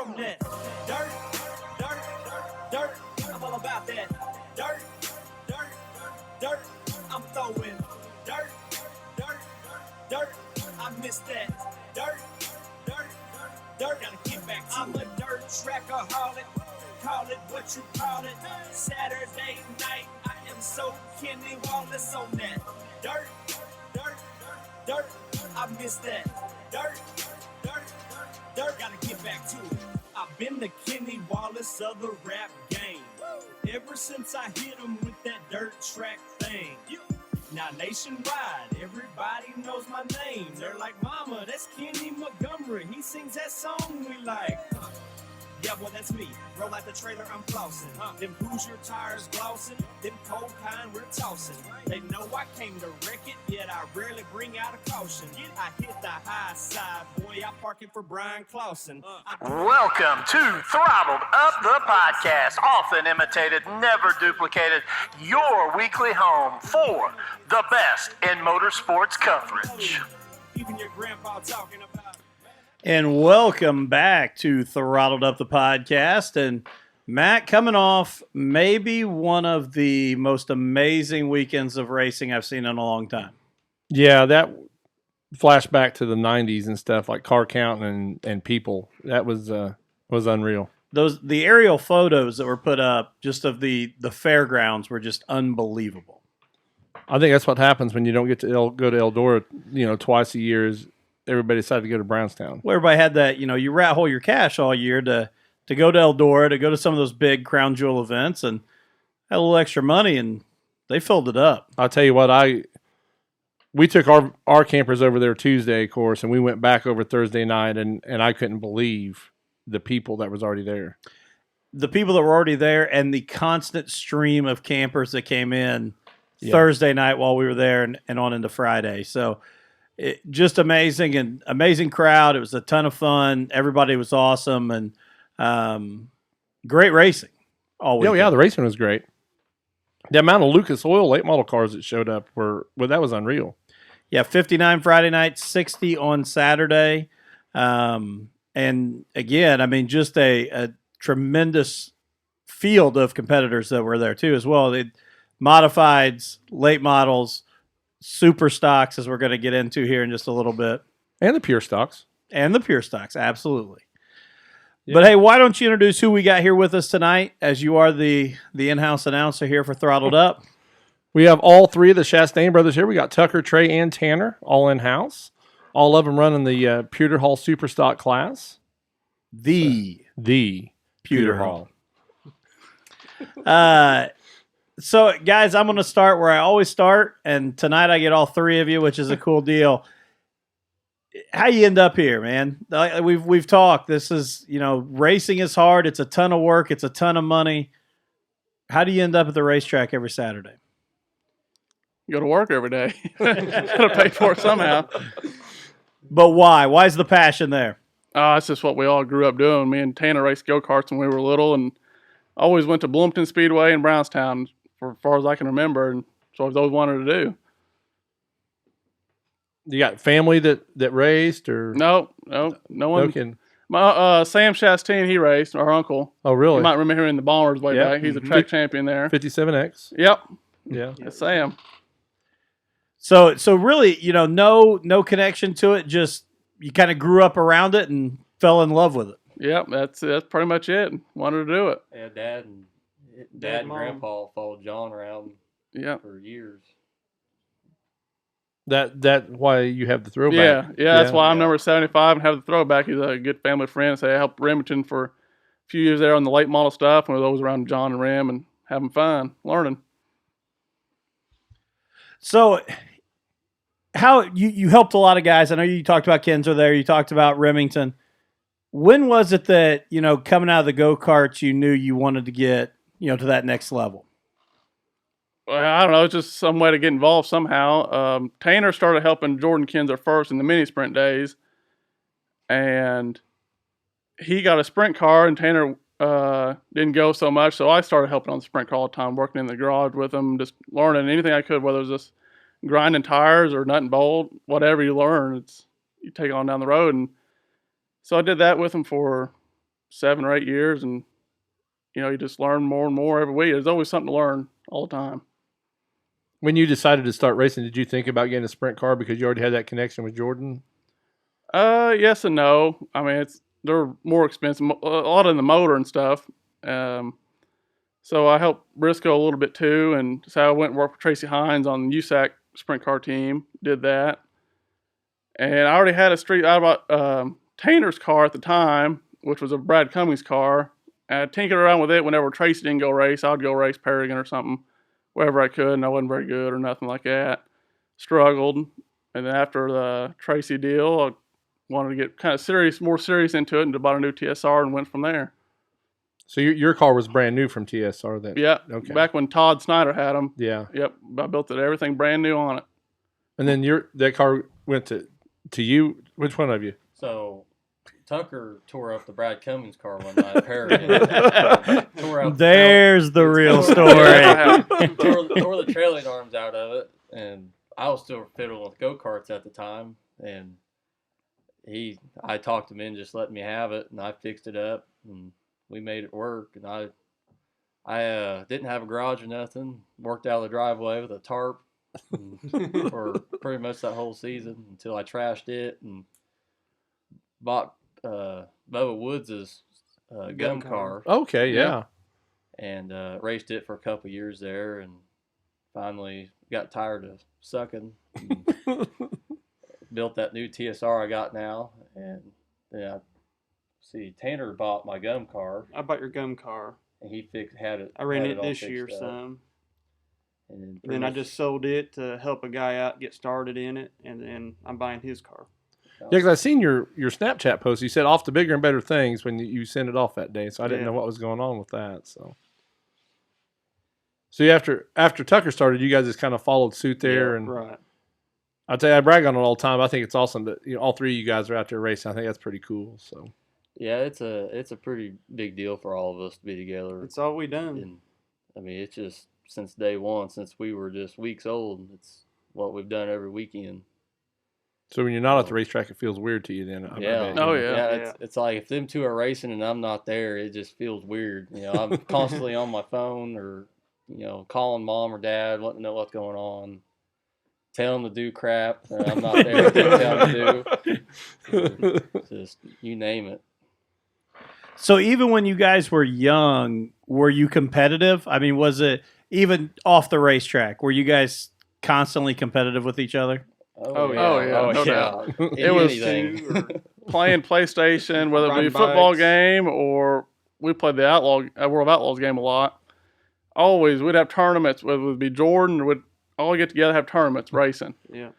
on that. Dirt, dirt, dirt. I'm all about that. Dirt, dirt, dirt. I'm throwing dirt, dirt, dirt. I miss that. Dirt, dirt, dirt. Gotta get back to I'm a dirt trackaholic. Call it what you call it. Saturday night, I am so Kenny Wallace on that. Dirt, dirt, dirt. I miss that. Dirt, dirt, dirt. Gotta get back to it. I've been the Kenny Wallace of the rap game. Ever since I hit him with that dirt track thing. Now nationwide, everybody knows my name. They're like, Mama, that's Kenny Montgomery. He sings that song we like. Yeah, well, that's me. Roll out the trailer, I'm flossing. Them Hoosier tires glossing. Them cold kind we're tossing. They know I came to wreck it, yet I rarely bring out a caution. I hit the high side, boy, I park it for Brian Clausen. Welcome to Throttled Up the Podcast. Often imitated, never duplicated. Your weekly home for the best in motorsports coverage. Even your grandpa talking about. And welcome back to Throttled Up the Podcast. And Matt, coming off maybe one of the most amazing weekends of racing I've seen in a long time. Yeah, that flashback to the 90s and stuff, like car count and people, that was unreal. The aerial photos that were put up just of the fairgrounds were just unbelievable. I think that's what happens when you don't get to go to Eldora, twice a year. Is everybody decided to go to Brownstown. Well, everybody had that, you rat hole your cash all year to go to Eldora, to go to some of those big crown jewel events, and had a little extra money, and they filled it up. I'll tell you what, we took our campers over there Tuesday, of course, and we went back over Thursday night, and I couldn't believe the people that was already there. The people that were already there and the constant stream of campers that came in Thursday night while we were there and on into Friday. So just amazing and amazing crowd. It was a ton of fun. Everybody was awesome and great racing. Yeah, the racing was great. The amount of Lucas Oil late model cars that showed up that was unreal. Yeah, 59 Friday night, 60 on Saturday. And again, I mean, just a tremendous field of competitors that were there too as well. Modifieds, late models, super stocks, as we're going to get into here in just a little bit. And the pure stocks. Absolutely. Yeah. But hey, why don't you introduce who we got here with us tonight, as you are the in-house announcer here for Throttled Up. We have all three of the Chastain brothers here. We got Tucker, Trey, and Tanner all in-house. All of them running the Pewter Hall Super Stock class. The Pewter Hall. So, guys, I'm going to start where I always start, and tonight I get all three of you, which is a cool deal. How you end up here, man? We've talked. This is, racing is hard. It's a ton of work. It's a ton of money. How do you end up at the racetrack every Saturday? Go to work every day. Got to pay for it somehow. But why? Why is the passion there? It's just what we all grew up doing. Me and Tanner raced go-karts when we were little, and always went to Bloomington Speedway and Brownstown for as far as I can remember, and so I've always wanted to do. You got family that raced, or no one. No kidding. My Sam Chastain, he raced, our uncle. Oh, really? You might remember him in the Bombers way back. He's a track champion there. 57X. Yep. Yeah. That's Sam. So really, no connection to it. Just you kind of grew up around it and fell in love with it. Yep. That's pretty much it. Wanted to do it. Yeah, Dad and Grandpa followed John around for years. That why you have the throwback. Yeah, that's why I'm number 75 and have the throwback. He's a good family friend. So I helped Remington for a few years there on the late model stuff, and was always around John and Rem and having fun, learning. So how you helped a lot of guys. I know you talked about Kenzer there. You talked about Remington. When was it that, coming out of the go-karts, you knew you wanted to get, to that next level? Well, I don't know. It's just some way to get involved somehow. Tanner started helping Jordan Kenzer first in the mini sprint days, and he got a sprint car, and Tanner didn't go so much. So I started helping on the sprint car all the time, working in the garage with him, just learning anything I could, whether it was just grinding tires or nut and bolt, whatever you learn, you take it on down the road. And so I did that with him for 7 or 8 years, and you just learn more and more every week. There's always something to learn all the time. When you decided to start racing, did you think about getting a sprint car because you already had that connection with Jordan? Yes and no. I mean, they're more expensive, a lot in the motor and stuff. So I helped Briscoe a little bit too, and so I went and worked with Tracy Hines on the USAC sprint car team. Did that, and I already had I bought Tanner's car at the time, which was a Brad Cummings car. I tinkered around with it whenever Tracy didn't go race. I'd go race Paragon or something, wherever I could, and I wasn't very good or nothing like that. Struggled, and then after the Tracy deal, I wanted to get kind of more serious into it, and bought a new TSR and went from there. So your car was brand new from TSR then? Yeah. Okay. Back when Todd Snyder had them. Yeah. Yep. I built everything brand new on it. And then that car went to you. Which one of you? So Tucker tore up the Brad Cummings car one night. There's the real story. tore the trailing arms out of it, and I was still fiddling with go-karts at the time, and I talked him in, just letting me have it, and I fixed it up, and we made it work. And I didn't have a garage or nothing. Worked out of the driveway with a tarp for pretty much that whole season until I trashed it and bought Bubba Woods' gum car. Okay, yeah. And raced it for a couple years there, and finally got tired of sucking. Built that new TSR I got now, and then Tanner bought my gum car. I bought your gum car. And he had it. I ran it all this fixed year up. some. And then I just sold it to help a guy out get started in it, and then I'm buying his car. Yeah, because I seen your Snapchat post. You said off to bigger and better things when you sent it off that day, so I didn't know what was going on with that. So after Tucker started, you guys just kind of followed suit there, Yeah, and right. I'd say I brag on it all the time. I think it's awesome that all three of you guys are out there racing. I think that's pretty cool. So yeah, it's a pretty big deal for all of us to be together. It's all we done. And I mean, it's just since day one, since we were just weeks old. It's what we've done every weekend. So when you're not at the racetrack, it feels weird to you then. Yeah. Oh, yeah. It's like if them two are racing and I'm not there, it just feels weird. I'm constantly on my phone or, calling mom or dad, letting them know what's going on. Tell them to do crap. I'm not there to tell them to do. Just, you name it. So even when you guys were young, were you competitive? I mean, was it even off the racetrack? Were you guys constantly competitive with each other? Oh yeah. No doubt. It was playing PlayStation, whether it be a football game or we played the World of Outlaws game a lot. Always, we'd have tournaments, whether it would be Jordan or we'd all get together, have tournaments racing. Yeah.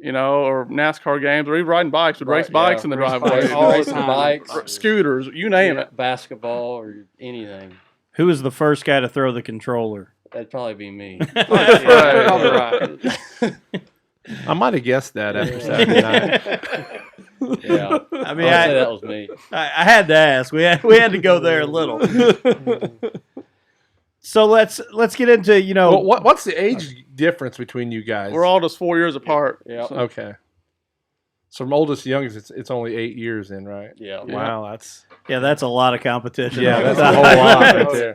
Or NASCAR games, or even riding bikes. We'd race bikes in the driveway. Racing bikes. Scooters, you name it. Basketball or anything. Who was the first guy to throw the controller? That'd probably be me. That's right. Probably right. I might have guessed that after Saturday night. Yeah. I mean, I'd say that was me. I had to ask. We had to go there a little. So let's get into what's the age difference between you guys? We're all just 4 years apart. Yeah. So. Okay. So from oldest to youngest, it's only 8 years in, right? Yeah. Wow, that's a lot of competition. Yeah, that's a whole lot right there.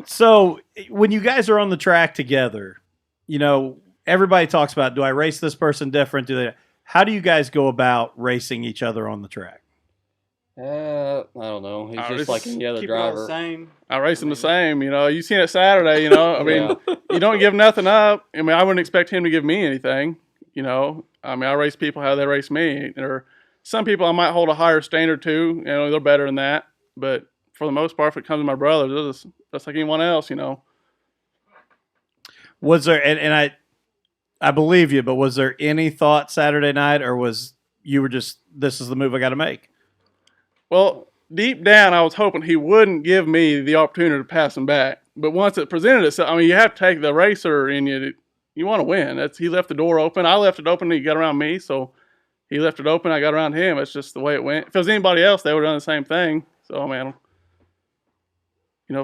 So when you guys are on the track together, everybody talks about, do I race this person different? How do you guys go about racing each other on the track? I don't know. He's just like any other Keep driver. it all the same. I race him the same. You seen it Saturday. I mean, you don't give nothing up. I mean, I wouldn't expect him to give me anything. I mean, I race people how they race me. Or some people I might hold a higher standard to. They're better than that. But for the most part, if it comes to my brothers, it's just like anyone else. Was there and I believe you, but was there any thought Saturday night, or was you were just, this is the move I got to make? Well, deep down, I was hoping he wouldn't give me the opportunity to pass him back. But once it presented itself, I mean, you have to take the racer in you. You want to win. He left the door open. I left it open, and he got around me. So he left it open. I got around him. It's just the way it went. If it was anybody else, they would have done the same thing. So, I mean,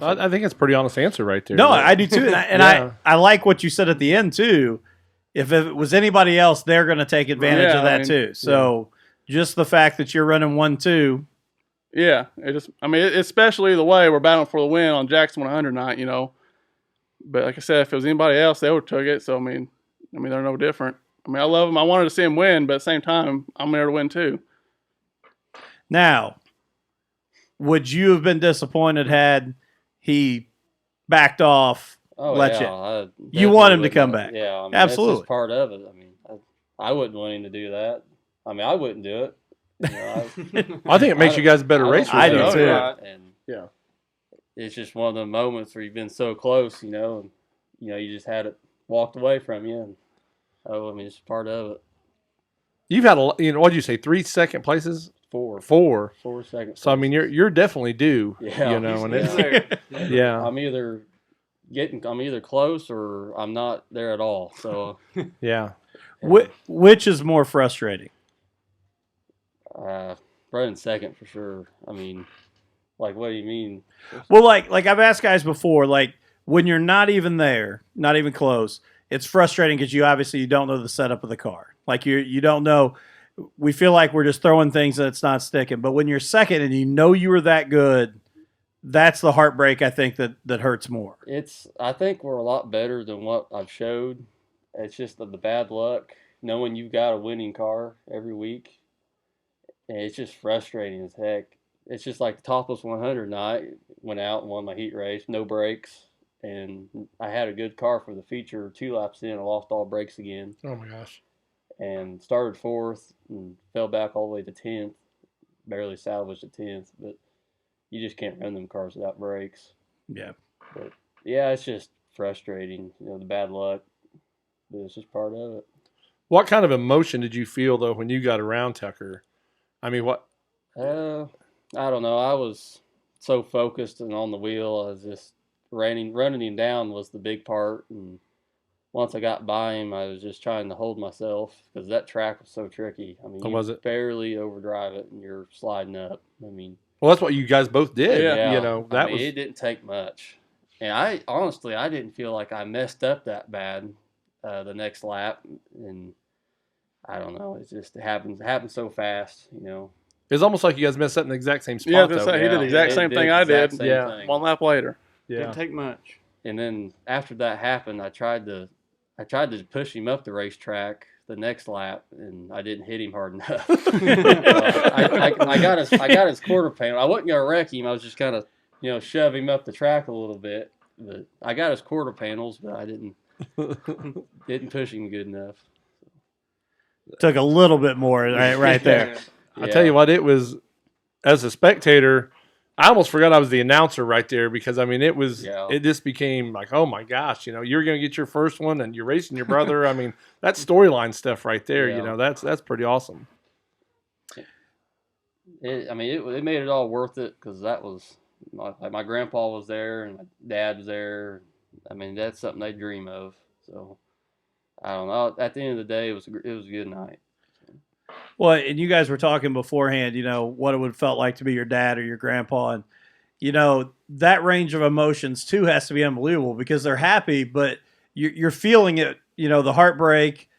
I think it's a pretty honest answer right there. No, I do too. And I like what you said at the end too. If it was anybody else, they're going to take advantage of that too. So just the fact that you're running 1-2, Yeah, especially the way we're battling for the win on Jackson 100 night, But like I said, if it was anybody else, they would have took it. So, I mean, they're no different. I love them. I wanted to see them win, but at the same time, I'm there to win too. Now, would you have been disappointed had he backed off? You want him to come back? Yeah, absolutely. That's just part of it. I wouldn't want him to do that. I wouldn't do it. I think it makes you guys better racers. I do too. And it's just one of the moments where you've been so close, and you just had it walked away from you. And, it's part of it. You've had what did you say? 3 second places? 4 So seconds. you're definitely due. Yeah, and it's yeah. I'm either close or I'm not there at all. So yeah. Which is more frustrating? Running second for sure. What do you mean? Well, like I've asked guys before, like when you're not even there, not even close, it's frustrating because you don't know the setup of the car. Like you don't know. We feel like we're just throwing things and it's not sticking. But when you're second and you were that good, that's the heartbreak I think that hurts more. I think we're a lot better than what I've showed. It's just the bad luck, knowing you've got a winning car every week. And it's just frustrating as heck. It's just like the Topless 100 night, went out and won my heat race, no brakes. And I had a good car for the feature. 2 laps in, I lost all brakes again. Oh, my gosh. And started 4th and fell back all the way to 10th. Barely salvaged the 10th. But you just can't run them cars without brakes. Yeah. But, yeah, it's just frustrating, the bad luck. But it's just part of it. What kind of emotion did you feel, though, when you got around Tucker? What? I don't know. I was so focused and on the wheel. I was just running him down was the big part. And once I got by him, I was just trying to hold myself because that track was so tricky. Was it? Barely overdrive it and you're sliding up. Well, that's what you guys both did. Yeah. It didn't take much. And I honestly didn't feel like I messed up that bad the next lap. And I don't know. It just happened so fast, It's almost like you guys messed up in the exact same spot. Yeah, he did the exact same thing I did. Thing. 1 lap later. Yeah. Didn't take much. And then after that happened, I tried to push him up the racetrack the next lap, and I didn't hit him hard enough. I got his quarter panel. I wasn't gonna wreck him. I was just kind of shove him up the track a little bit. But I got his quarter panels, but I didn't push him good enough. Took a little bit more right there. I tell you what, it was, as a spectator, I almost forgot I was the announcer right there because, it just became like, oh my gosh, you're going to get your first one and you're racing your brother. That storyline stuff right there, that's pretty awesome. It made it all worth it because that was, my grandpa was there and my dad was there. That's something they dream of. So, I don't know. At the end of the day, it was a good night. Well, and you guys were talking beforehand, what it would have felt like to be your dad or your grandpa. And, that range of emotions, too, has to be unbelievable because they're happy, but you're feeling it, the heartbreak.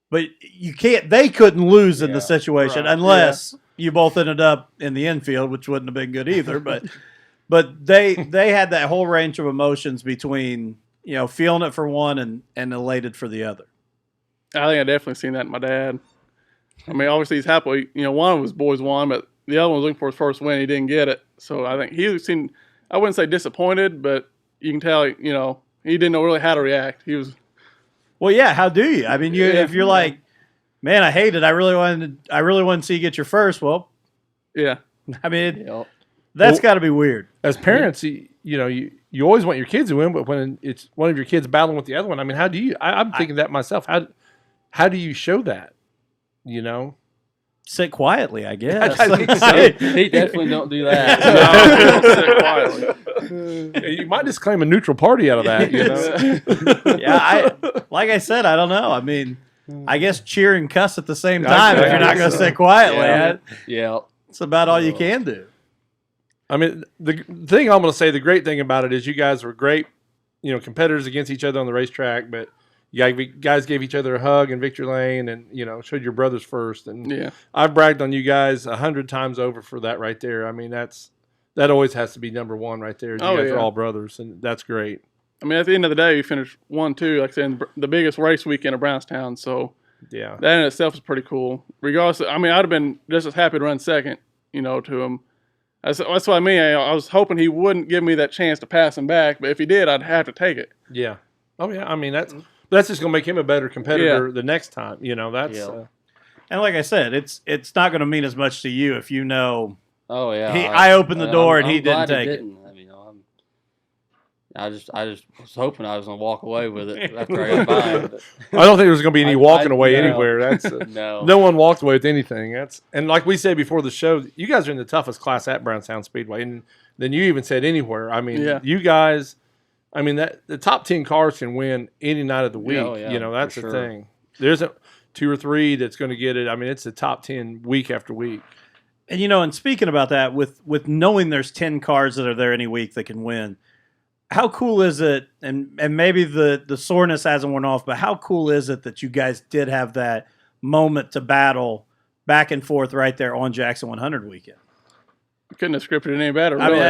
But they couldn't lose in the situation unless you both ended up in the infield, which wouldn't have been good either. But they had that whole range of emotions between, feeling it for one and elated for the other. I think I definitely seen that in my dad. Obviously he's happy. One of his boys won, but the other one was looking for his first win. He didn't get it. So I think he seemed, I wouldn't say disappointed, but you can tell, he didn't know really how to react. He was. Well, yeah. How do you? If you're like, man, I hate it. I really wanted to see you get your first. Well, yeah. That's got to be weird. As parents, you always want your kids to win, but when it's one of your kids battling with the other one, how do you? I'm thinking that myself. How do you show that? Sit quietly, I guess. I think so. He definitely don't do that. No, sit quietly. You might just claim a neutral party out of that. Yeah, like I said, I don't know. I guess cheer and cuss at the same time if you're not going to sit quietly. Yeah. It's about all you can do. The thing I'm going to say, the great thing about it is you guys were great, competitors against each other on the racetrack, but you guys gave each other a hug in Victory Lane, and showed your brothers first. And Yeah. I've bragged on you guys 100 times over for that right there. I mean, that always has to be number one right there. You guys are all brothers, and that's great. I mean, at the end of the day, we finished 1-2, like I said, in the biggest race weekend of Brownstown. So yeah, that in itself is pretty cool. Regardless, I mean, I'd have been just as happy to run second, to him. That's what I mean. I was hoping he wouldn't give me that chance to pass him back, but if he did, I'd have to take it. Yeah. Oh yeah. I mean, that's just going to make him a better competitor the next time. That's. And like I said, it's not going to mean as much to you if you know. Oh yeah. I opened the door and he didn't glad take he it. didn't. I mean, I just was hoping I was going to walk away with it after I got by. But I don't think there's going to be any walking away anywhere. That's no one walked away with anything. And like we said before the show, you guys are in the toughest class at Brownstown Speedway, and then you even said anywhere. I mean, you guys. I mean that the top 10 cars can win any night of the week. That's the thing. There's a 2 or 3 that's going to get it. I mean, it's the top 10 week after week. And and speaking about that, with knowing there's 10 cars that are there any week that can win. How cool is it, and maybe the soreness hasn't worn off, but how cool is it that you guys did have that moment to battle back and forth right there on Jackson 100 weekend? Couldn't have scripted it any better. I mean,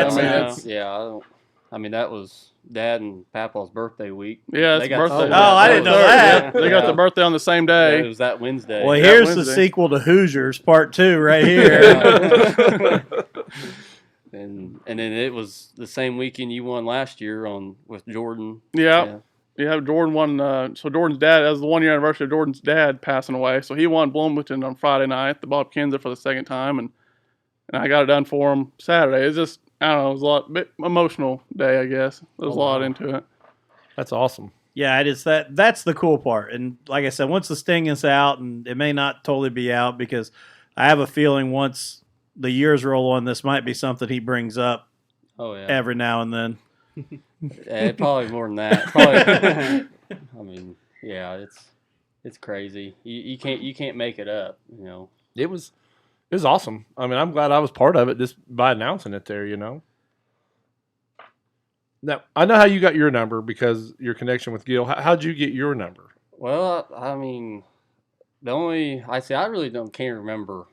I mean, that was Dad and Papa's birthday week. Yeah, it's birthday. I didn't know that. They got the birthday on the same day. Yeah, it was that Wednesday. Well, here's the sequel to Hoosiers Part 2 right here. And then it was the same weekend you won last year with Jordan. Yeah, Jordan won. So Jordan's dad, that was the 1-year anniversary of Jordan's dad passing away. So he won Bloomington on Friday night, the Bob Kinzer for the second time, and I got it done for him Saturday. It's just, I don't know, it was a bit emotional day, I guess. There's a lot into it. That's awesome. Yeah, it is that's the cool part. And like I said, once the sting is out, and it may not totally be out, because I have a feeling once the years roll on, this might be something he brings up every now and then. Probably more than that. Probably, I mean, yeah, it's crazy. You can't make it up, It was awesome. I mean, I'm glad I was part of it just by announcing it there, Now, I know how you got your number because your connection with Gil. How'd you get your number? Well, I mean, I really can't remember.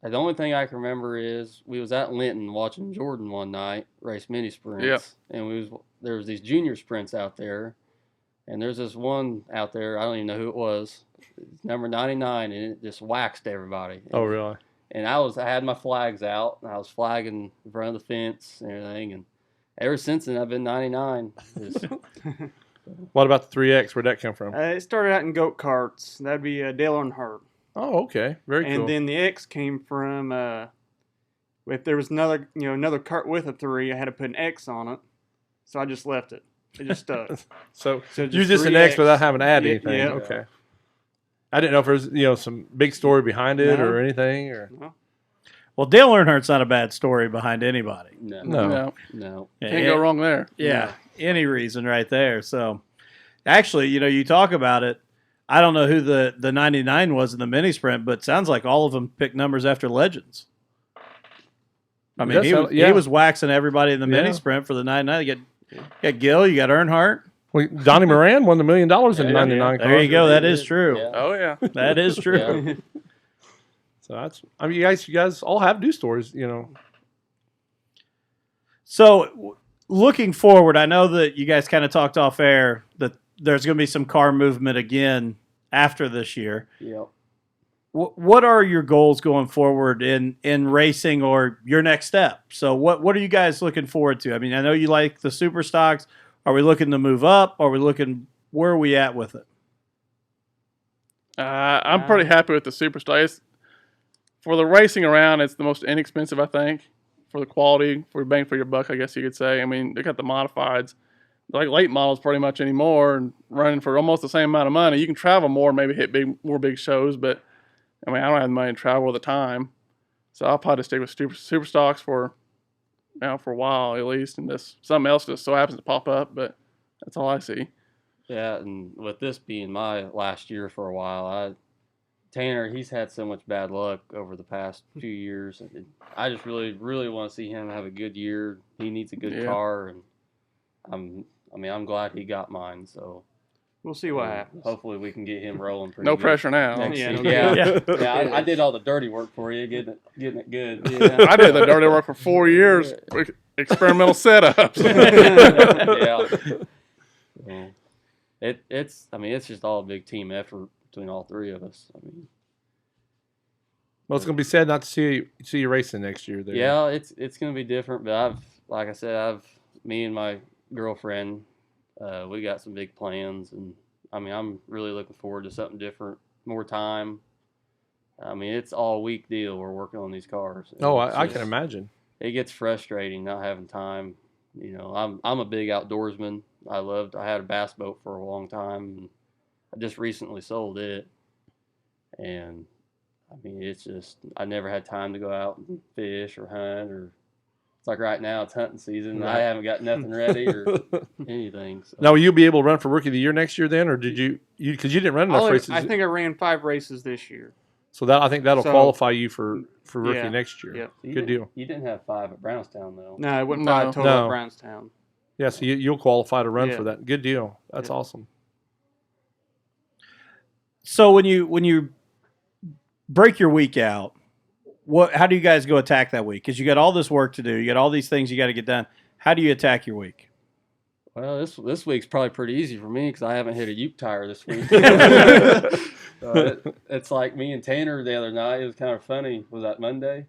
The only thing I can remember is we was at Linton watching Jordan one night race mini sprints. Yep. And there was these junior sprints out there, and there's this one out there, I don't even know who it was. It's number 99, and it just waxed everybody. Oh, really? And I had my flags out, and I was flagging in front of the fence and everything, and ever since then I've been 99. What about the 3X? Where'd that come from? It started out in goat karts. That'd be Dale Earnhardt. Oh, okay. Very cool. And then the X came from if there was another cart with a 3, I had to put an X on it, so I just left it. It just stuck. so you're just an X without having to add anything. Yeah. Okay. I didn't know if there's some big story behind it or anything. No. Well, Dale Earnhardt's not a bad story behind anybody. No. Can't go wrong there. Yeah, any reason right there. So, actually, you talk about it. I don't know who the 99 was in the mini sprint, but it sounds like all of them picked numbers after legends. I mean, he was waxing everybody in the mini sprint for the 99. You got Gil, you got Earnhart. Well, Donnie Moran won $1 million in 99 cars. There you go. That is true. Yeah. Oh, yeah. That is true. So that's, I mean, you guys all have news stories, So looking forward, I know that you guys kind of talked off air that there's going to be some car movement again after this year. Yep. What are your goals going forward in racing or your next step? So what are you guys looking forward to? I mean, I know you like the super stocks. Are we looking to move up? Where are we at with it? I'm pretty happy with the Superstar. For the racing around, it's the most inexpensive, I think, for the quality, for bang for your buck, I guess you could say. I mean, they got the modifieds, like late models pretty much anymore, and running for almost the same amount of money. You can travel more, maybe hit more big shows, but I mean, I don't have the money to travel all the time. So I'll probably stick with super stocks for a while at least, and this something else just so happens to pop up, but that's all I see. Yeah, and with this being my last year for a while, Tanner, he's had so much bad luck over the past few years. I just really, really want to see him have a good year. He needs a good car, and I'm glad he got mine. So We'll see what happens. Hopefully we can get him rolling pretty No good pressure now. next Yeah, season. no Yeah, doubt. yeah. I did all the dirty work for you, getting it good. Yeah. I did the dirty work for 4 years, experimental setups. Yeah. So, it's just all a big team effort between all three of us. I mean, Well, it's going to be sad not to see you racing next year. There. yeah, it's going to be different, but like I said, me and my girlfriend, we got some big plans, and I mean, I'm really looking forward to something different, more time. I mean, it's all week deal. We're working on these cars. Oh, It's I can just- imagine. It gets frustrating not having time. You know, I'm a big outdoorsman. I had a bass boat for a long time, and I just recently sold it. And I mean, it's just I never had time to go out and fish or hunt, or it's like right now it's hunting season. And I Right. haven't got nothing ready or anything. So. Now, will you be able to run for Rookie of the Year next year then, or did you because you didn't run enough races? I think I ran 5 races this year. So I think that'll So- qualify you for Rookie Yeah. next year. Yep. You Good didn't- deal. You didn't have 5 at Brownstown though. No, it wasn't No. 5 total No. at Brownstown. Yeah, so you'll qualify to run Yeah. for that. Good deal. That's Yeah. awesome. So when you break your week out, how do you guys go attack that week? Because you got all this work to do, you got all these things you got to get done. How do you attack your week? Well, this week's probably pretty easy for me because I haven't hit a Ute tire this week. It's like me and Tanner the other night. It was kind of funny. Was that Monday?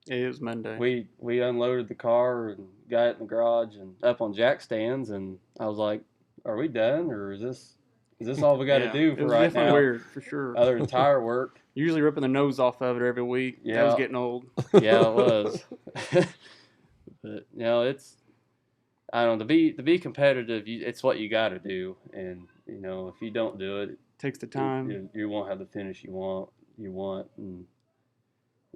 It was Monday. We unloaded the car and got it in the garage and up on jack stands, and I was like, "Are we done, or is this all we got to Yeah, do it for was right definitely now?" weird for sure. Other than tire work. Usually ripping the nose off of it every week. That was Yeah. getting old. Yeah, it was. But I don't know, to be competitive. It's what you got to do, and if you don't do it, Takes the time. you won't have the finish you want, and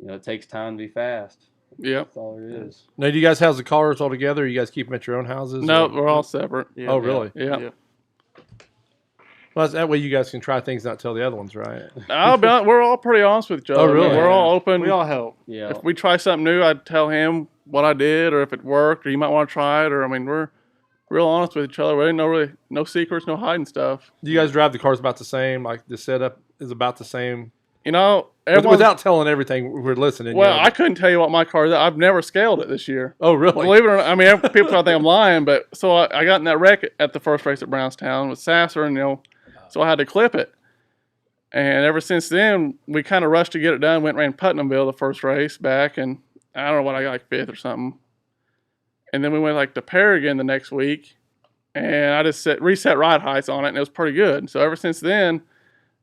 it takes time to be fast. Yep. That's all there is. Now, do you guys house the cars all together? Or you guys keep them at your own houses? No, or- we're all separate. Yeah. Oh, really? Yeah. Yeah. Well, that way you guys can try things, not tell the other ones, right? I'll be honest, we're all pretty honest with each other. Oh, really? We're all open. We all help. Yeah, If we try something new, I'd tell him what I did, or if it worked, or you might want to try it. Or I mean, we're real honest with each other. We ain't no secrets, no hiding stuff. Do you guys drive the cars about the same? Like the setup is about the same? Everyone's, Without telling everything, we're listening. well, I couldn't tell you what my car is. I've never scaled it this year. Oh, really? Believe it or not, I mean, people probably think I'm lying, but so I got in that wreck at the first race at Brownstown with Sasser, and so I had to clip it. And ever since then, we kind of rushed to get it done. Went and ran Putnamville the first race back, and I don't know what I got, like 5th or something. And then we went to Paragon the next week, and I just reset ride heights on it, and it was pretty good. So ever since then,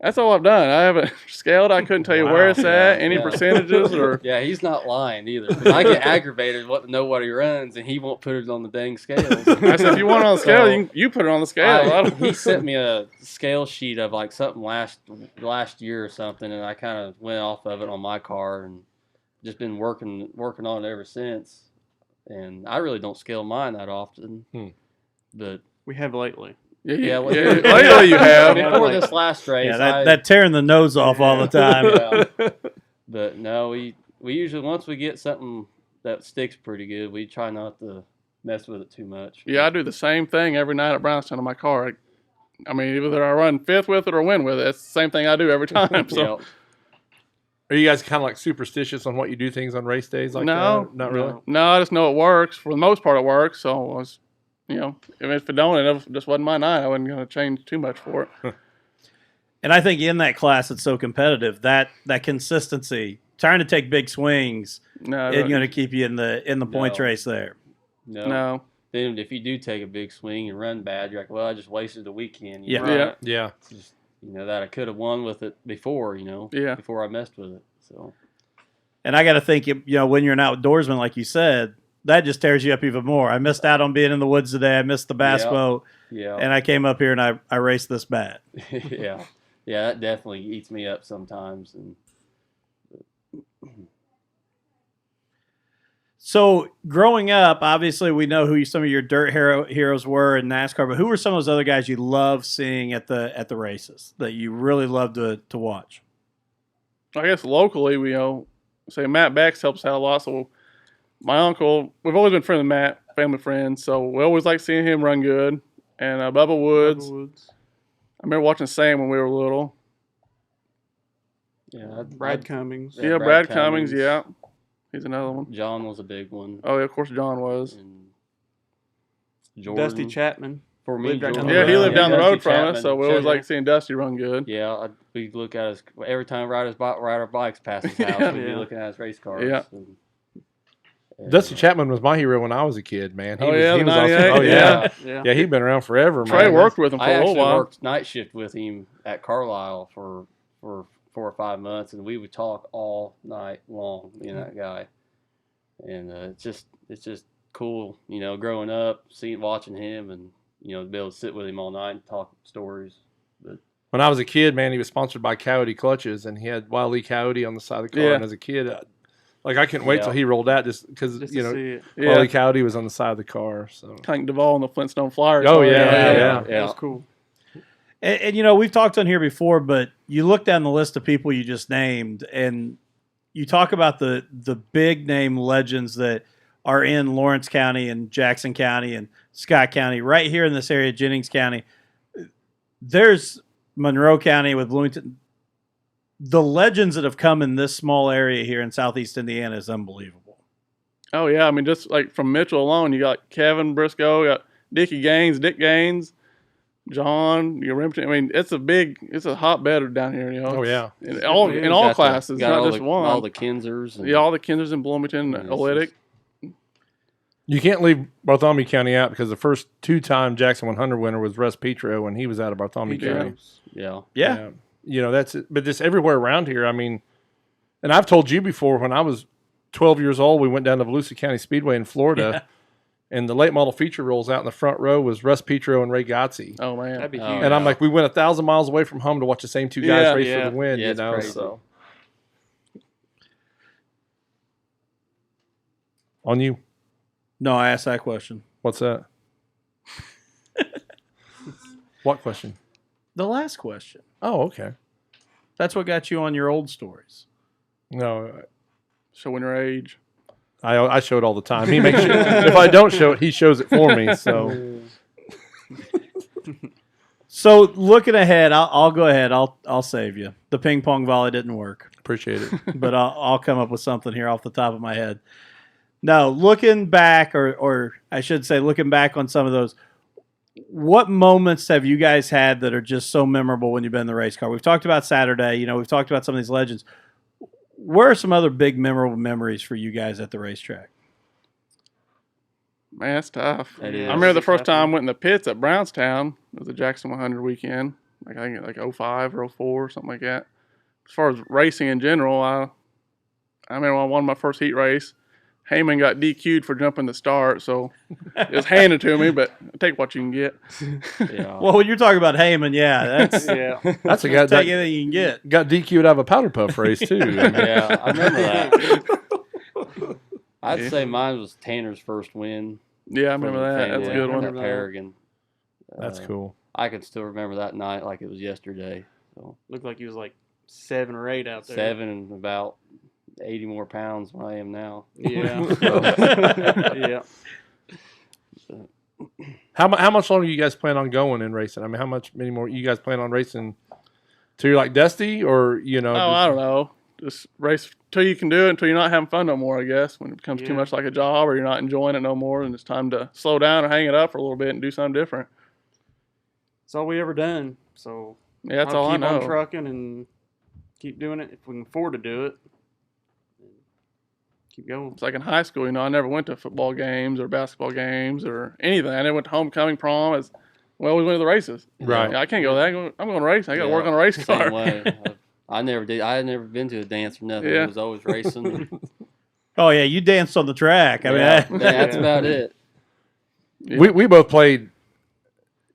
that's all I've done. I haven't scaled. I couldn't tell you where it's at, any Yeah. percentages, or yeah, he's not lying either. 'Cause I get aggravated to know what he runs, and he won't put it on the dang scales. I said, if you want it on the scale, So, you put it on the scale. He sent me a scale sheet of like something last year or something, and I kind of went off of it on my car and just been working on it ever since. And I really don't scale mine that often, but We have lately. yeah, well, lately you have. before this last race, Yeah, that tearing the nose off all the time. yeah. But no, we usually once we get something that sticks pretty good, we try not to mess with it too much. Yeah, I do the same thing every night at Brownstown on my car. I mean, whether I run 5th with it or win with it, it's the same thing I do every time. So. Yeah. Are you guys kind of like superstitious on what you do things on race days like No. that? Not really? No, I just know it works. For the most part, it works. So I was, if it don't, it just wasn't my night. I wasn't going to change too much for it. And I think in that class, it's so competitive that consistency, trying to take big swings, No, is going to keep you in the points race there. no. Then if you do take a big swing and run bad, you're like, well, I just wasted the weekend. Yeah. know? Yeah. Yeah. It's just, that I could have won with it before, Yeah. before I messed with it. So And I got to think, when you're an outdoorsman, like you said, that just tears you up even more. I missed out on being in the woods today. I missed the bass Yeah. boat, yeah, and I came up here and I raced this bad. yeah, that definitely eats me up sometimes. And So growing up, obviously we know who some of your dirt heroes were in NASCAR, but who were some of those other guys you loved seeing at the races that you really loved to watch? I guess locally, we say Matt Bex helps out a lot. So my uncle, we've always been friends with Matt, family friends. So we always like seeing him run good. And Bubba Woods. I remember watching Sam when we were little. Yeah, Brad Cummings. Yeah, Brad Cummings. Yeah, he's another one. John was a big one. Oh, yeah, of course, John was. And Jordan. Dusty Chapman. For me, Lived right Jordan. down Yeah, he lived down the Dusty road from Chapman. us, so we always like seeing Dusty run good. Yeah, we look at his every time ride our bikes past his house. We'd be looking at his race cars. Yeah. Dusty Chapman was my hero when I was a kid, man. Oh, yeah, the 98? Oh, yeah. Yeah. Yeah, he'd been around forever, Trey man. worked with him for I a little actually while. worked night shift with him at Carlisle for 4 or 5 months, and we would talk all night long, me and that guy. And it's just cool, growing up, watching him, and to be able to sit with him all night and talk stories. But When I was a kid, man, he was sponsored by Coyote Clutches, and he had Wild Lee Coyote on the side of the car. Yeah. And as a kid, I couldn't wait till he rolled out just because, Just to see it. Wild Lee Yeah, Coyote was on the side of the car. So Tank Duvall and the Flintstone Flyers. Oh, yeah. That was cool. And we've talked on here before, but you look down the list of people you just named, and you talk about the big name legends that are in Lawrence County and Jackson County and Scott County, right here in this area, Jennings County. There's Monroe County with Bloomington. The legends that have come in this small area here in Southeast Indiana is unbelievable. Oh, yeah. I mean, just like from Mitchell alone, you got Kevin Briscoe, you got Dick Gaines, John, Remington. I mean, it's a hotbed down here, Oh, yeah. In all classes, got not all just the, one. All the Kinsers. And, Yeah, all the Kinsers in Bloomington, Yeah, it's Olytic. You can't leave Bartholomew County out because the first 2-time Jackson 100 winner was Russ Petro when he was out of Bartholomew Petro. County. Yeah. Yeah. That's it. But just everywhere around here, I mean, and I've told you before, when I was 12 years old, we went down to Volusia County Speedway in Florida, and the late model feature rolls out in the front row was Russ Petro and Ray Gotze. Oh, man. That'd be Oh, huge. And I'm like, we went 1,000 miles away from home to watch the same two guys Yeah. race Yeah. for the win, Yeah, it's crazy. so. On you. No, I asked that question. What's that? What question? The last question. Oh, okay. That's what got you on your old stories. No, Showing your age. I show it all the time. He makes sure, if I don't show it, he shows it for me. So So looking ahead, I'll go ahead. I'll save you. The ping pong volley didn't work, appreciate it. but I'll come up with something here off the top of my head. No, looking back, or I should say, looking back on some of those, what moments have you guys had that are just so memorable when you've been in the race car? We've talked about Saturday. We've talked about some of these legends. Where are some other big memorable memories for you guys at the racetrack? Man, that's tough. It is. I remember the first time I went in the pits at Brownstown. It was the Jackson 100 weekend. I think like 05 or 04, something like that. As far as racing in general, I remember when I won my first heat race, Heyman got DQ'd for jumping the start, so it was handed to me, but take what you can get. Yeah. Well, when you're talking about Heyman, yeah, that's That's a guy take that anything you can get. got DQ'd out of a powder puff race too. I mean, Yeah, I remember that. I'd say mine was Tanner's first win. Yeah, I remember that. That's a good one. At Paragon. that's cool. I can still remember that night like it was yesterday. So Looked like he was like 7 or 8 out there. 7 and about 80 more pounds than I am now. Yeah. Yeah. How much longer you guys plan on going in racing? I mean, many more you guys plan on racing till you're like Dusty, or I don't know. Just race till you can do it, until you're not having fun no more, I guess. When it becomes too Yeah. much like a job, or you're not enjoying it no more, and it's time to slow down or hang it up for a little bit and do something different. It's all we ever done. So Yeah, that's I'll all I keep know. on trucking and keep doing it if we can afford to do it. Keep going. It's like in high school, I never went to football games or basketball games or anything. I never went to homecoming, prom. We always went to the races. Right. I can't go to that. I'm going to race. I got to Yeah, work on a race car. Same way. I never did. I had never been to a dance or nothing. Yeah. It was always racing. Oh yeah, you danced on the track. I mean, That's about it. Yeah. we both played,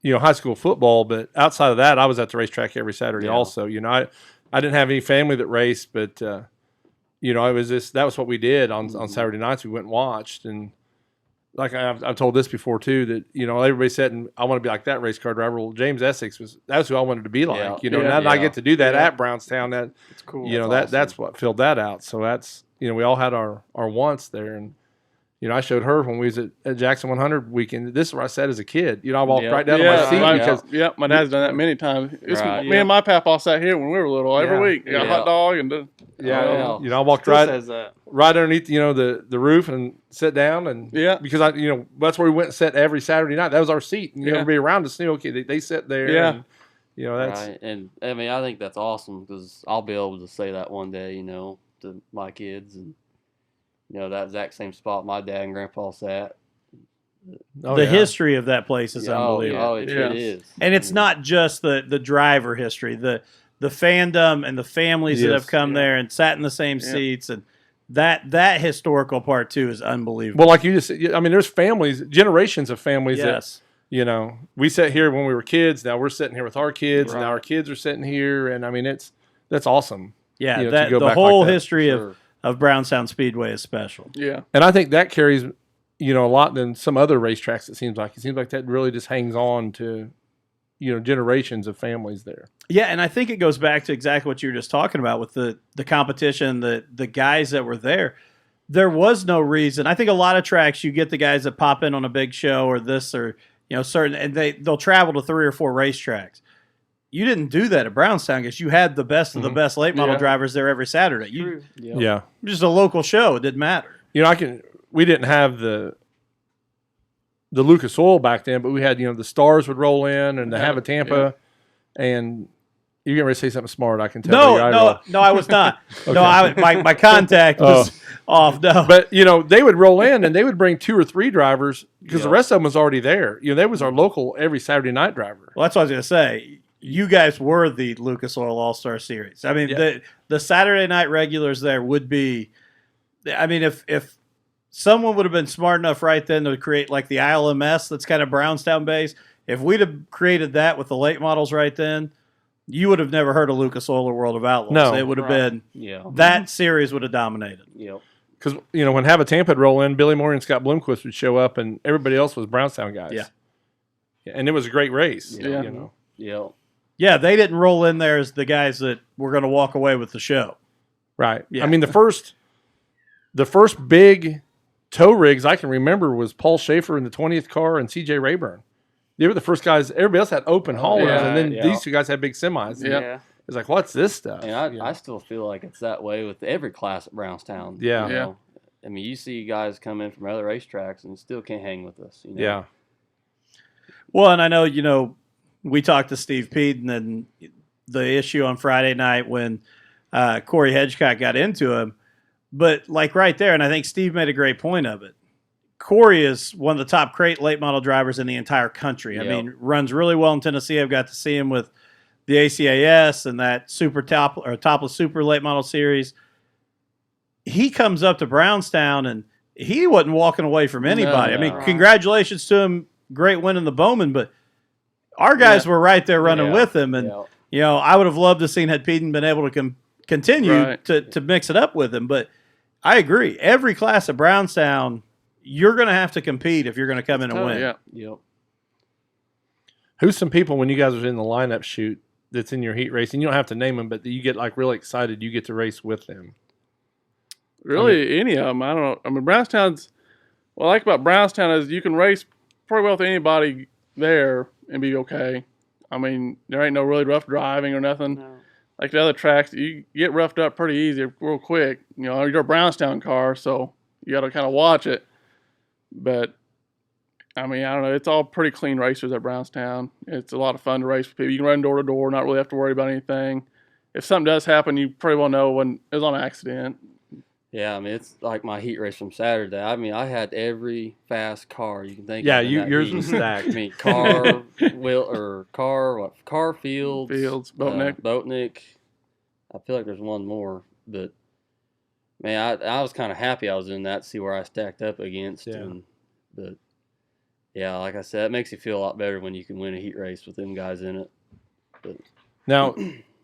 high school football, but outside of that, I was at the racetrack every Saturday. Yeah. Also, I didn't have any family that raced, but it was that was what we did on Saturday nights. We went and watched, and like I've told this before too, that everybody said, and I want to be like that race car driver. Well, James Essex that's who I wanted to be like. Yeah. Now that I get to do that Yeah. at Brownstown, that It's cool. That's that's what filled that out. So that's we all had our wants there, and I showed her when we was at Jackson 100 weekend. This is where I sat as a kid. I walked right down to my seat because my dad's done that many times. Right. Me and my papa sat here when we were little every week. Got a hot dog and I walked Still right says that. right underneath the roof and sit down and because that's where we went and sat every Saturday night. That was our seat. And everybody around us knew okay they sit there. Yeah. And, that's right. And I mean I think that's awesome because I'll be able to say that one day to my kids and that exact same spot my dad and grandpa sat. The history of that place is unbelievable. Oh, it is. And it's not just the driver history, the fandom and the families that have come there and sat in the same seats, and that historical part too is unbelievable. Well, like you just said, I mean, there's families, generations of families that we sat here when we were kids. Now we're sitting here with our kids, and now our kids are sitting here, and I mean that's awesome. Yeah, to go the back whole like that. history of Brownstown Speedway is special. Yeah, and I think that carries a lot than some other racetracks. It seems like that really just hangs on to generations of families there. Yeah, and I think it goes back to exactly what you were just talking about with the competition, the guys that were there. There was no reason. I think a lot of tracks you get the guys that pop in on a big show or this or certain, and they'll travel to 3 or 4 racetracks. You didn't do that at Brownstown because you had the best of the best late model drivers there every Saturday. Just a local show. It didn't matter. We didn't have the Lucas Oil back then, but we had the Stars would roll in and the Have a Tampa, and you're getting ready to say something smart. I can tell. No, I was not. Okay. No, my contact was off. No, but they would roll in and they would bring 2 or 3 drivers because the rest of them was already there. They was our local every Saturday night driver. Well, that's what I was gonna say. You guys were the Lucas Oil All-Star Series. I mean, the Saturday night regulars there would be. I mean, if someone would have been smart enough right then to create like the ILMS that's kind of Brownstown based, if we'd have created that with the late models right then, you would have never heard of Lucas Oil or World of Outlaws. No, it would have been that series would have dominated. Yep. Because when Have a Tampa would roll in, Billy Moore and Scott Bloomquist would show up, and everybody else was Brownstown guys. Yeah, and it was a great race. Yeah, they didn't roll in there as the guys that were going to walk away with the show. Right. Yeah. I mean, the first big tow rigs I can remember was Paul Schaefer in the 20th car and C.J. Rayburn. They were the first guys. Everybody else had open haulers, and then these 2 guys had big semis. Yeah. It's like, what's this stuff? And I still feel like it's that way with every class at Brownstown. Yeah. I mean, you see guys come in from other racetracks and still can't hang with us. Yeah. Well, and I know, we talked to Steve Peden and the issue on Friday night when Corey Hedgecock got into him. But like right there, and I think Steve made a great point of it, Corey is one of the top crate late model drivers in the entire country. I mean, runs really well in Tennessee. I've got to see him with the ACAS and that topless super late model series. He comes up to Brownstown and he wasn't walking away from anybody. I mean, congratulations to him. Great win in the Bowman, but our guys were right there running with him. And, I would have loved to have seen had Peden been able to continue to mix it up with him. But I agree. Every class at Brownstown, you're going to have to compete if you're going to come in and win. Yep. Who's some people when you guys are in the lineup shoot that's in your heat race, and you don't have to name them, but you get like really excited, you get to race with them? Really, any of them. I don't know. I mean, Brownstown's, what I like about Brownstown is you can race pretty well with anybody there and be okay. I mean, there ain't no really rough driving or nothing. No. Like the other tracks, you get roughed up pretty easy, real quick. You're a Brownstown car, so you got to kind of watch it. But, I mean, I don't know. It's all pretty clean racers at Brownstown. It's a lot of fun to race with people. You can run door to door, not really have to worry about anything. If something does happen, you pretty well know when it was on accident. Yeah, I mean, it's like my heat race from Saturday. I mean, I had every fast car you can think of. Yeah, yours was stacked. I mean, car, Fields, Boatnick. I feel like there's one more, but man, I was kind of happy I was in that to see where I stacked up against. Yeah. But yeah, like I said, it makes you feel a lot better when you can win a heat race with them guys in it. But now,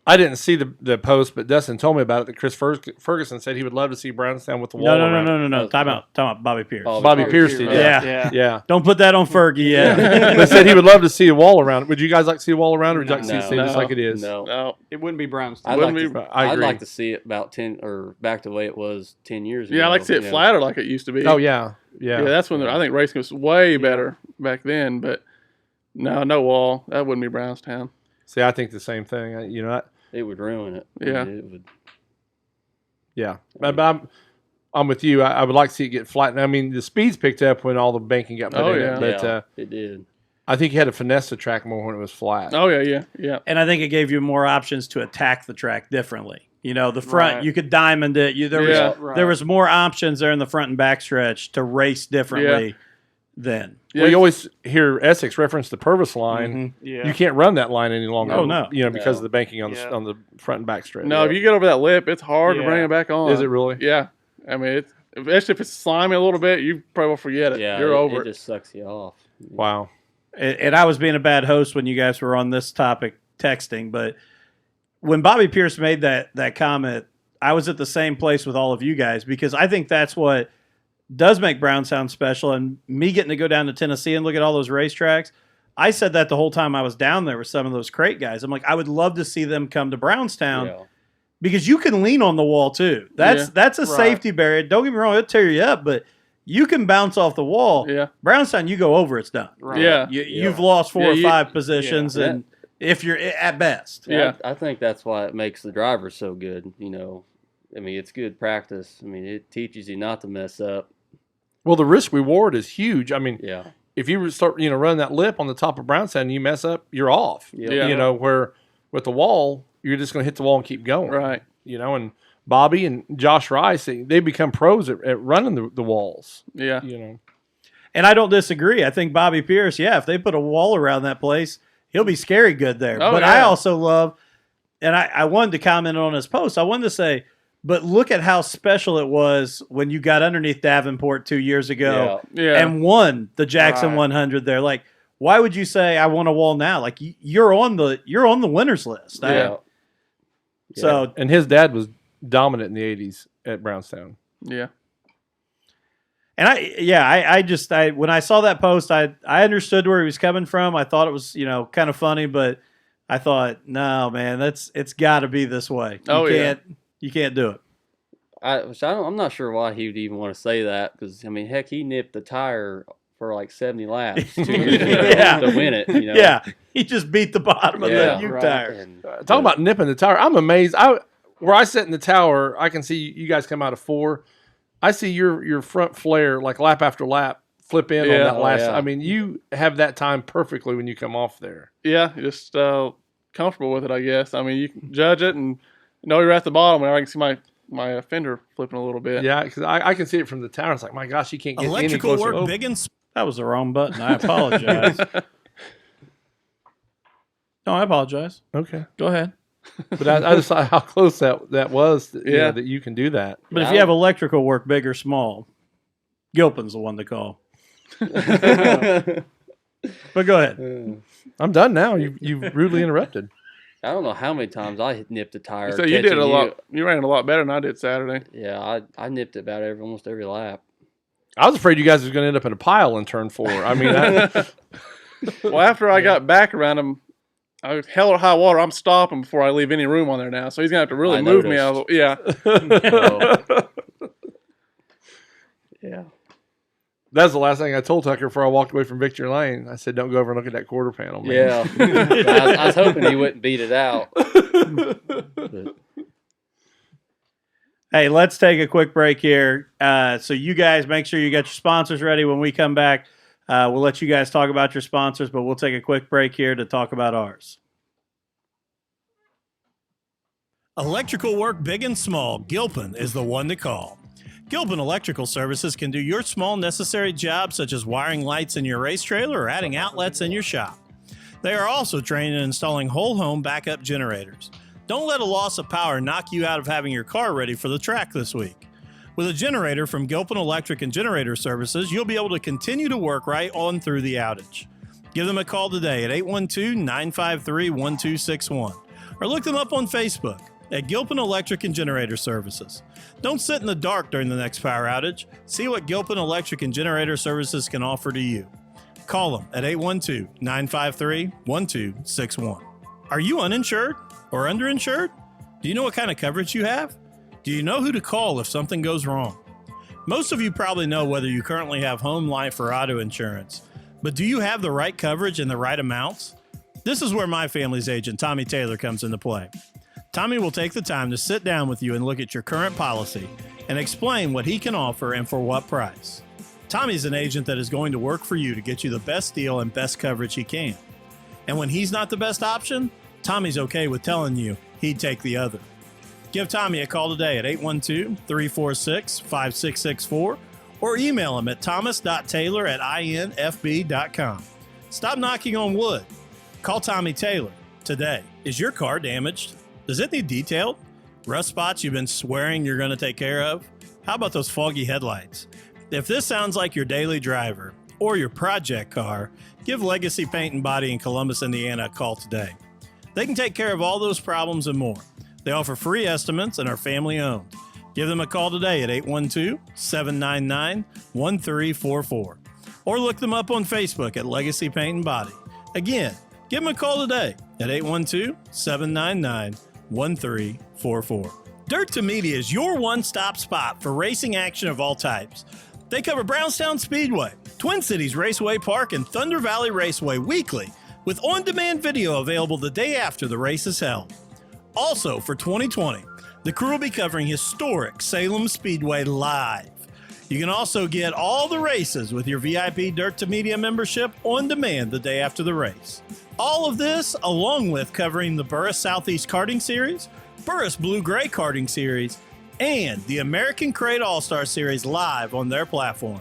I didn't see the post, but Dustin told me about it. That Chris Ferguson said he would love to see Brownstown with the wall around. No. Time out, Bobby Pierce. Bobby Pierce did. Yeah. Don't put that on Fergie yet. They said he would love to see a wall around it. Would you guys like to see a wall around it, or would you like to see it stay just like it is? No. It wouldn't be Brownstown. I agree. I'd like to see it about 10 or back to the way it was 10 years ago. Yeah, I like to see it flatter like it used to be. Oh, yeah. Yeah. that's when I think racing was way better back then. But no wall. That wouldn't be Brownstown. See, I think the same thing. It would ruin it. Yeah. It would. Yeah. But I'm with you. I would like to see it get flattened. I mean, the speeds picked up when all the banking got put in it. But it did. I think you had to finesse the track more when it was flat. Oh, yeah. And I think it gave you more options to attack the track differently. The front, you could diamond it. There was more options there in the front and back stretch to race differently then. Yeah, well, you always hear Essex reference the Purvis line. Mm-hmm. Yeah. You can't run that line any longer. Oh, no. Because of the banking on the front and back stretch. No, if you get over that lip, it's hard to bring it back on. Is it really? Yeah. I mean, especially if it's slimy a little bit, you probably will forget it. Yeah, You're over it. It just sucks you off. Wow. And I was being a bad host when you guys were on this topic texting, but when Bobby Pierce made that comment, I was at the same place with all of you guys because I think that's what does make Brownstown special. And me getting to go down to Tennessee and look at all those racetracks, I said that the whole time I was down there with some of those crate guys. I'm like, I would love to see them come to Brownstown because you can lean on the wall too. That's a safety barrier. Don't get me wrong, it'll tear you up, but you can bounce off the wall. Yeah. Brownstown, you go over, it's done. Right. Yeah. You've lost 4 or 5 positions, and if you're at best. Yeah. I think that's why it makes the drivers so good. I mean, it's good practice. I mean, it teaches you not to mess up. Well, the risk reward is huge. I mean, Yeah. if you start, running that lip on the top of Brownstown and you mess up, you're off. Yeah. Where with the wall, you're just going to hit the wall and keep going. Right. And Bobby and Josh Rice, they become pros at running the walls. Yeah. And I don't disagree. I think Bobby Pierce, if they put a wall around that place, he'll be scary good there. Oh, but I also love, and I wanted to comment on his post, I wanted to say, but look at how special it was when you got underneath Davenport 2 years ago and won the Jackson 100 there. Like, why would you say I want a wall now? Like, you're on the winners list. So, and his dad was dominant in the 80s at Brownstown. Yeah. And I when I saw that post, I understood where he was coming from. I thought it was, kind of funny, but I thought, no, man, it's got to be this way. You can't do it. I'm not sure why he would even want to say that because, I mean, heck, he nipped the tire for like 70 laps 2 years ago to win it. Yeah, he just beat the bottom of the Ute tire. Talking about nipping the tire, I'm amazed. Where I sit in the tower, I can see you guys come out of 4. I see your front flare, like lap after lap, flip in on that last. I mean, you have that time perfectly when you come off there. Yeah, just comfortable with it, I guess. I mean, you can judge it and know you're at the bottom, and I can see my fender flipping a little bit. Yeah, because I can see it from the tower. It's like, my gosh, you can't get Electrical any closer. work big and That was the wrong button. I apologize. No, I apologize. Okay. Go ahead. But I just saw how close that was. That you can do that. But if you have electrical work, big or small, Gilpin's the one to call. But go ahead. I'm done now. You've rudely interrupted. I don't know how many times I nipped a tire. So you did a lot. You ran a lot better than I did Saturday. Yeah, I nipped it about almost every lap. I was afraid you guys was going to end up in a pile in turn 4. I mean, well, after I got back around him, I was hell or high water. I'm stopping before I leave any room on there now. So he's gonna have to really move me out. Yeah. Yeah. That's the last thing I told Tucker before I walked away from Victory Lane. I said, "Don't go over and look at that quarter panel, man." Yeah. I was hoping he wouldn't beat it out. But. Hey, let's take a quick break here. So you guys make sure you got your sponsors ready. When we come back, we'll let you guys talk about your sponsors, but we'll take a quick break here to talk about ours. Electrical work big and small, Gilpin is the one to call. Gilpin Electrical Services can do your small necessary jobs such as wiring lights in your race trailer or adding outlets in your shop. They are also trained in installing whole home backup generators. Don't let a loss of power knock you out of having your car ready for the track this week. With a generator from Gilpin Electric and Generator Services, you'll be able to continue to work right on through the outage. Give them a call today at 812-953-1261 or look them up on Facebook at Gilpin Electric and Generator Services. Don't sit in the dark during the next power outage. See what Gilpin Electric and Generator Services can offer to you. Call them at 812-953-1261. Are you uninsured or underinsured? Do you know what kind of coverage you have? Do you know who to call if something goes wrong? Most of you probably know whether you currently have home, life, or auto insurance, but do you have the right coverage and the right amounts? This is where my family's agent, Tommy Taylor, comes into play. Tommy will take the time to sit down with you and look at your current policy and explain what he can offer and for what price. Tommy's an agent that is going to work for you to get you the best deal and best coverage he can. And when he's not the best option, Tommy's okay with telling you he'd take the other. Give Tommy a call today at 812-346-5664 or email him at thomas.taylor@infb.com. Stop knocking on wood. Call Tommy Taylor today. Is your car damaged? Does it need detailed? Rust spots you've been swearing you're going to take care of? How about those foggy headlights? If this sounds like your daily driver or your project car, give Legacy Paint and Body in Columbus, Indiana a call today. They can take care of all those problems and more. They offer free estimates and are family owned. Give them a call today at 812-799-1344 or look them up on Facebook at Legacy Paint and Body. Again, give them a call today at 812-799-1344. Dirt to Media is your one-stop spot for racing action of all types. They cover Brownstown Speedway, Twin Cities Raceway Park, and Thunder Valley Raceway weekly with on-demand video available the day after the race is held. Also, for 2020, the crew will be covering historic Salem Speedway live. You can also get all the races with your VIP Dirt to Media membership on demand the day after the race. All of this, along with covering the Burris Southeast Karting Series, Burris Blue-Gray Karting Series, and the American Crate All-Star Series live on their platform.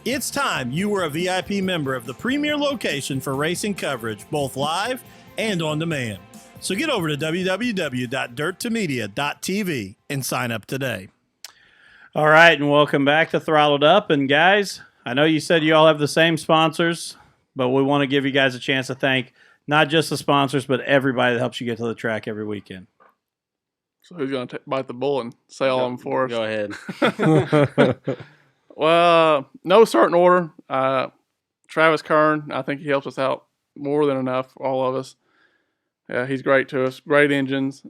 It's time you were a VIP member of the premier location for racing coverage, both live and on demand. So get over to www.dirttomedia.tv and sign up today. All right, and welcome back to Throttled Up. And guys, I know you said you all have the same sponsors, but we want to give you guys a chance to thank not just the sponsors, but everybody that helps you get to the track every weekend. So who's going to bite the bullet and say all of them for us? Go ahead. Well, no certain order. Travis Kern, I think he helps us out more than enough, all of us. Yeah, he's great to us. Great engines.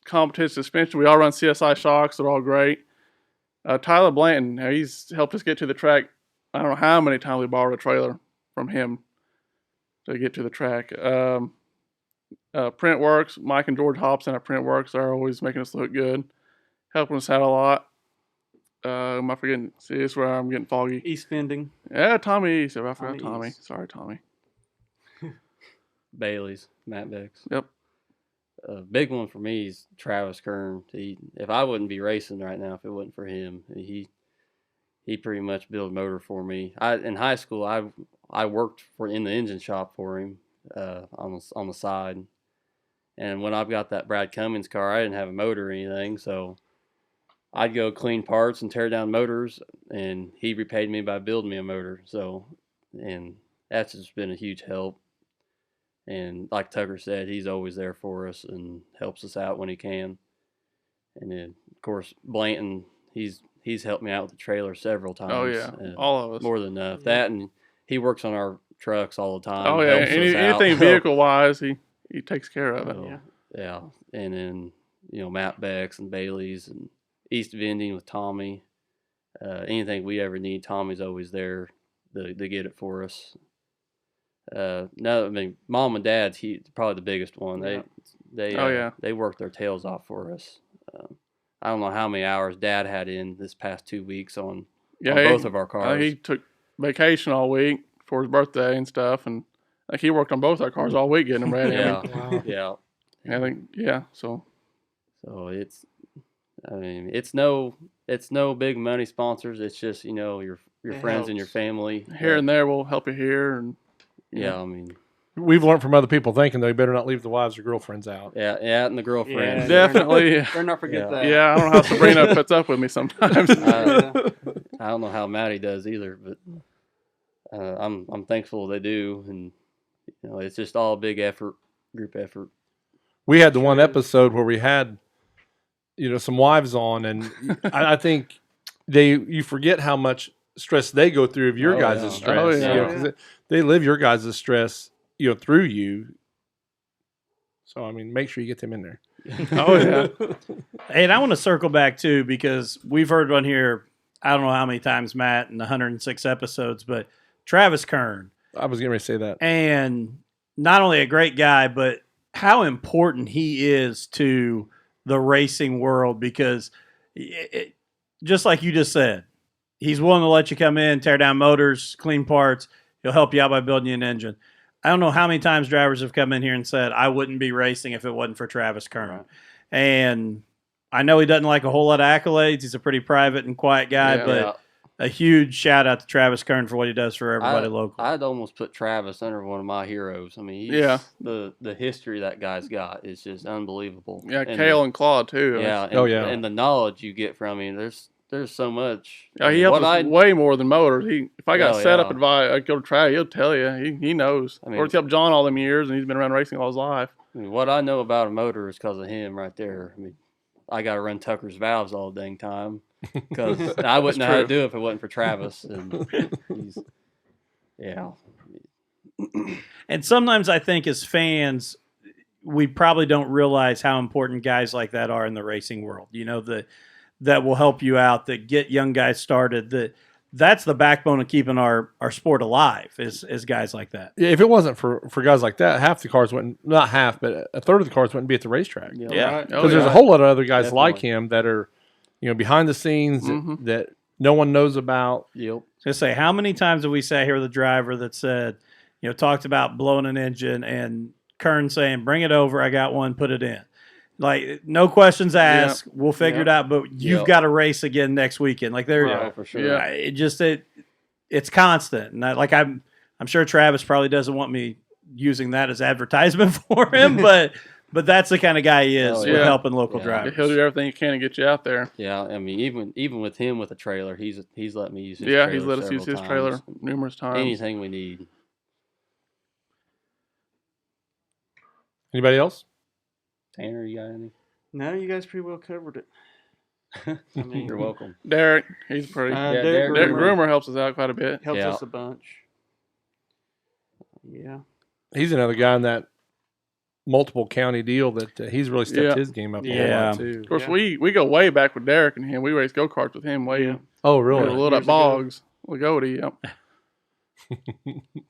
Competition suspension. We all run CSI shocks. They're all great. Tyler Blanton, he's helped us get to the track. I don't know how many times we borrowed a trailer from him to get to the track. Printworks, Mike and George Hobson at Printworks are always making us look good, helping us out a lot. Am I forgetting? See, this is where I'm getting foggy. East Vending. Yeah, Tommy East. I forgot Tommy. East. Sorry, Tommy. Bailey's, Matt Bex. Yep. A big one for me is Travis Kern. If I wouldn't be racing right now, if it wasn't for him, he pretty much built a motor for me. In high school, I worked in the engine shop for him on the side. And when I've got that Brad Cummins car, I didn't have a motor or anything, so I'd go clean parts and tear down motors, and he repaid me by building me a motor. So, and that's just been a huge help. And like Tucker said, he's always there for us and helps us out when he can. And then, of course, Blanton, he's helped me out with the trailer several times. Oh, yeah. All of us. More than enough. Yeah. That, and he works on our trucks all the time. Oh, yeah. Anything vehicle-wise, he takes care of it. So, yeah. And then, Matt Bex and Bailey's and East Vending with Tommy. Anything we ever need, Tommy's always there to get it for us. Mom and Dad's probably the biggest one. They work their tails off for us. I don't know how many hours Dad had in this past 2 weeks on both of our cars. He took vacation all week for his birthday and stuff, and he worked on both our cars all week getting them ready. Yeah, wow. Yeah. I think So it's no big money sponsors. It's just your friends and your family. Here and there will help you here, and yeah, we've learned from other people thinking they better not leave the wives or girlfriends out. Yeah, and the girlfriends. Yeah, definitely. Better not forget that. Yeah, I don't know how Sabrina puts up with me sometimes. I don't know how Maddie does either, but I'm thankful they do, and it's just all a big effort, group effort. We had the one episode where we had some wives on, and I think you forget how much stress they go through of your guys' stress. Oh, yeah. 'Cause they live your guys' stress, through you. So make sure you get them in there. Oh yeah. And I want to circle back too, because we've heard on here, I don't know how many times, Matt, in 106 episodes, but Travis Kern. I was getting ready to say that. And not only a great guy, but how important he is to the racing world, because just like you just said, he's willing to let you come in, tear down motors, clean parts. He'll help you out by building you an engine. I don't know how many times drivers have come in here and said, I wouldn't be racing if it wasn't for Travis Kern. Right. And I know he doesn't like a whole lot of accolades. He's a pretty private and quiet guy, but a huge shout out to Travis Kern for what he does for everybody local. I'd almost put Travis under one of my heroes. I mean, the history that guy's got is just unbelievable. Yeah, and Cale and Claude too. Yeah, and the knowledge you get from him. There's so much. Yeah, he helps us way more than motors. If I got setup advice, I go to Trey, he'll tell you. He knows. I mean, or he's helped John all them years, and he's been around racing all his life. I mean, what I know about a motor is because of him right there. I mean, I got to run Tucker's valves all the dang time because I wouldn't know how to do it if it wasn't for Travis. And And sometimes I think as fans, we probably don't realize how important guys like that are in the racing world. You know, that will help you out, that get young guys started, that's the backbone of keeping our sport alive is guys like that. Yeah, if it wasn't for guys like that, half the cars wouldn't, not half, but a third of the cars wouldn't be at the racetrack. Yeah. Because there's a whole lot of other guys like him that are, behind the scenes that no one knows about. Yep. So say, how many times have we sat here with a driver that said, talked about blowing an engine and Kern saying, bring it over, I got one, put it in. Like, no questions asked. We'll figure it out. But you've got to race again next weekend. Like, for sure. Yeah. It's constant. And I'm sure Travis probably doesn't want me using that as advertisement for him, but that's the kind of guy he is with helping local drivers. He'll do everything he can to get you out there. Yeah, I mean, even with him with a trailer, he's let me use his trailer. Yeah, he's let us use his trailer numerous times. Anything we need. Anybody else? Tanner, you got any? No, you guys pretty well covered it. I mean, you're welcome. Derek, he's pretty. Derek Groomer helps us out quite a bit. Helps us a bunch. Yeah. He's another guy in that multiple county deal that he's really stepped his game up a lot too. Of course, we go way back with Derek and him. We race go-karts with him way. Oh, really? Little at Boggs. Lagodi,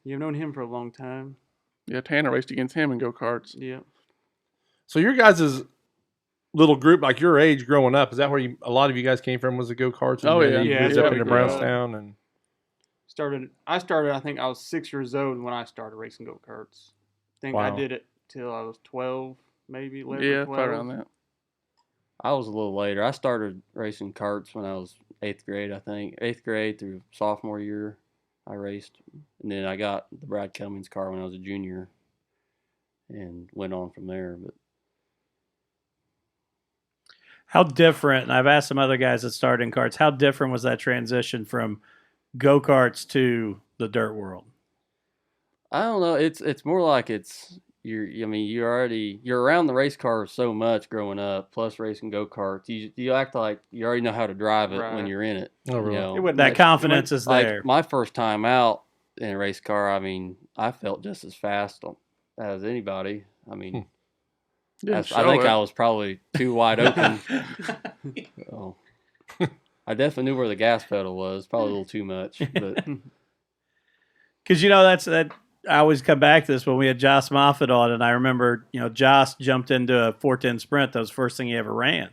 You've known him for a long time. Yeah, Tanner raced against him in go-karts. Yeah. So your guys' little group, like your age growing up, is that where a lot of you guys came from, was the go-karts? Oh, yeah. You moved up into Brownstown and... I started, I think I was 6 years old when I started racing go-karts. I think I did it till I was 12, maybe 11, 12. Probably around that. I was a little later. I started racing karts when I was 8th grade, I think. 8th grade through sophomore year, I raced. And then I got the Brad Cummings car when I was a junior and went on from there. But how different, and I've asked some other guys that started in karts, how different was that transition from go-karts to the dirt world? I don't know. It's more like you're around the race cars so much growing up, plus racing go-karts. You act like you already know how to drive it when you're in it. Oh, really? That confidence is there. Like my first time out in a race car, I mean, I felt just as fast as anybody. I mean, I think I was probably too wide open. So, I definitely knew where the gas pedal was. Probably a little too much, but because that I always come back to this when we had Josh Moffitt on, and I remember Josh jumped into a 410 Sprint. That was the first thing he ever ran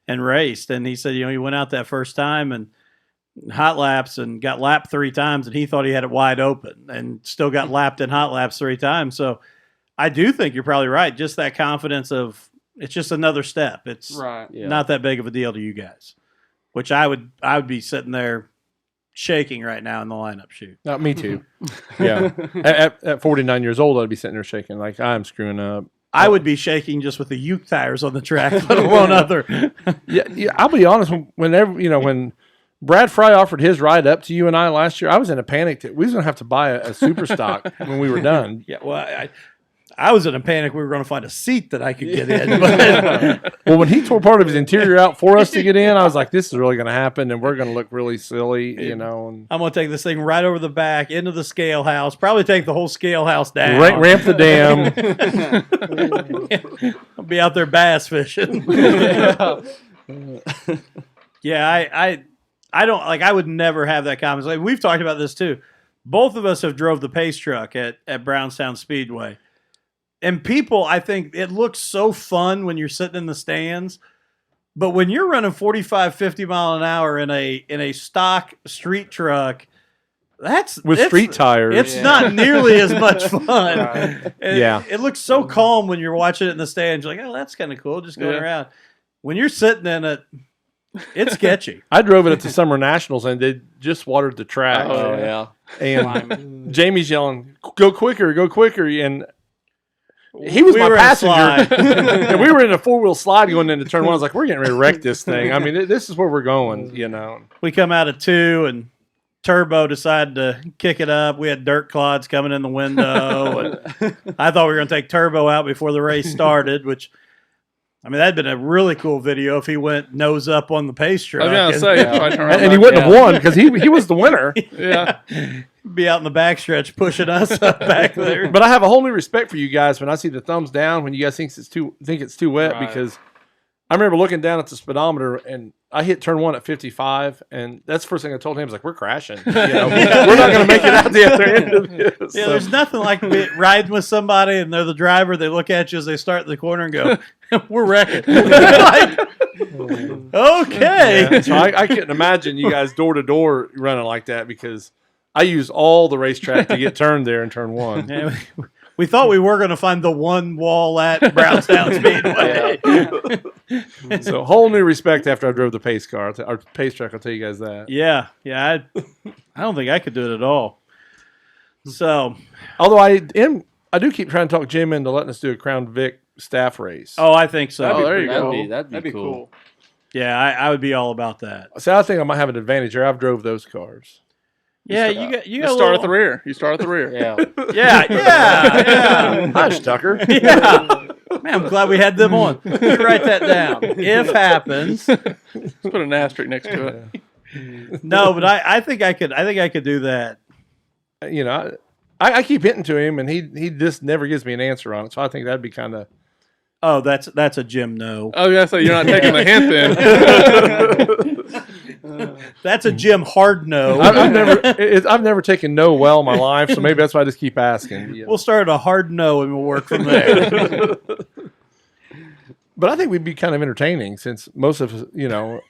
and raced, and he said he went out that first time and hot laps and got lapped 3 times, and he thought he had it wide open and still got lapped in hot laps 3 times. So I do think you're probably right. Just that confidence of it's just another step. It's not that big of a deal to you guys. Which I would be sitting there shaking right now in the lineup chute. Me too. Yeah. At 49 years old, I'd be sitting there shaking like I'm screwing up. I would be shaking just with the Uke tires on the track, let alone other. Yeah. I'll be honest. When Brad Fry offered his ride up to you and I last year, I was in a panic that we was going to have to buy a super stock when we were done. Yeah. Well, I was in a panic we were going to find a seat that I could get in. But Well, when he tore part of his interior out for us to get in, I was like, this is really going to happen, and we're going to look really silly, you know. And I'm going to take this thing right over the back into the scale house, probably take the whole scale house down. ramp the dam. I'll be out there bass fishing. Yeah, I don't like. I would never have that conversation. We've talked about this too. Both of us have drove the pace truck at Brownstown Speedway, and people, I think it looks so fun when you're sitting in the stands, but when you're running 45, 50 mile an hour in a stock street truck, with street tires. It's not nearly as much fun. Right. It looks so calm when you're watching it in the stands. You're like, oh, that's kind of cool, just going around. When you're sitting in it, it's sketchy. I drove it at the Summer Nationals, and they just watered the track. Oh, yeah. And Jamie's yelling, go quicker. And he was my were in a passenger. slide. And we were in a four-wheel slide going into turn one. I was like, we're getting ready to wreck this thing. I mean, this is where we're going, you know. We come out of 2, and Turbo decided to kick it up. We had dirt clods coming in the window. And I thought we were going to take Turbo out before the race started, which, I mean, that'd been a really cool video if he went nose up on the pace truck. I was going to say. And he wouldn't have won because he was the winner. Yeah. Be out in the backstretch pushing us up back there. But I have a whole new respect for you guys when I see the thumbs down when you guys think it's too wet, Right. because I remember looking down at the speedometer and I hit turn 1 at 55, and that's the first thing I told him. I was like, we're crashing. You know, we're not going to make it out the other end of this. Yeah, there's nothing like riding with somebody and they're the driver. They look at you as they start in the corner and go, we're wrecking. Like, okay. Yeah, so I couldn't imagine you guys door to door running like that, because I use all the racetrack to get turned there in turn 1. Yeah, we thought we were going to find the one wall at Brownstown Speedway. So whole new respect after I drove the pace car, or pace truck. I'll tell you guys that. Yeah. I don't think I could do it at all. So, Although I do keep trying to talk Jim into letting us do a Crown Vic staff race. oh, I think so. Oh, there you go. That'd be cool. Yeah, I would be all about that. So I think I might have an advantage there. I've drove those cars. Yeah, you got You a start little, at the rear. You start at the rear. Yeah. Yeah. Hush, Tucker. Yeah. Man, I'm glad we had them on. You write that down. If happens. Let's put an asterisk next to it. No, but I think I could do that. You know, I keep hitting to him, and he just never gives me an answer on it. So I think that'd be kind of. Oh, that's a Jim no. I was going to say, you're not taking the hint then. That's a Jim hard no. I've never taken no well in my life, so maybe that's why I just keep asking. You know. We'll start at a hard no and we'll work from there. But I think we'd be kind of entertaining, since most of us, you know.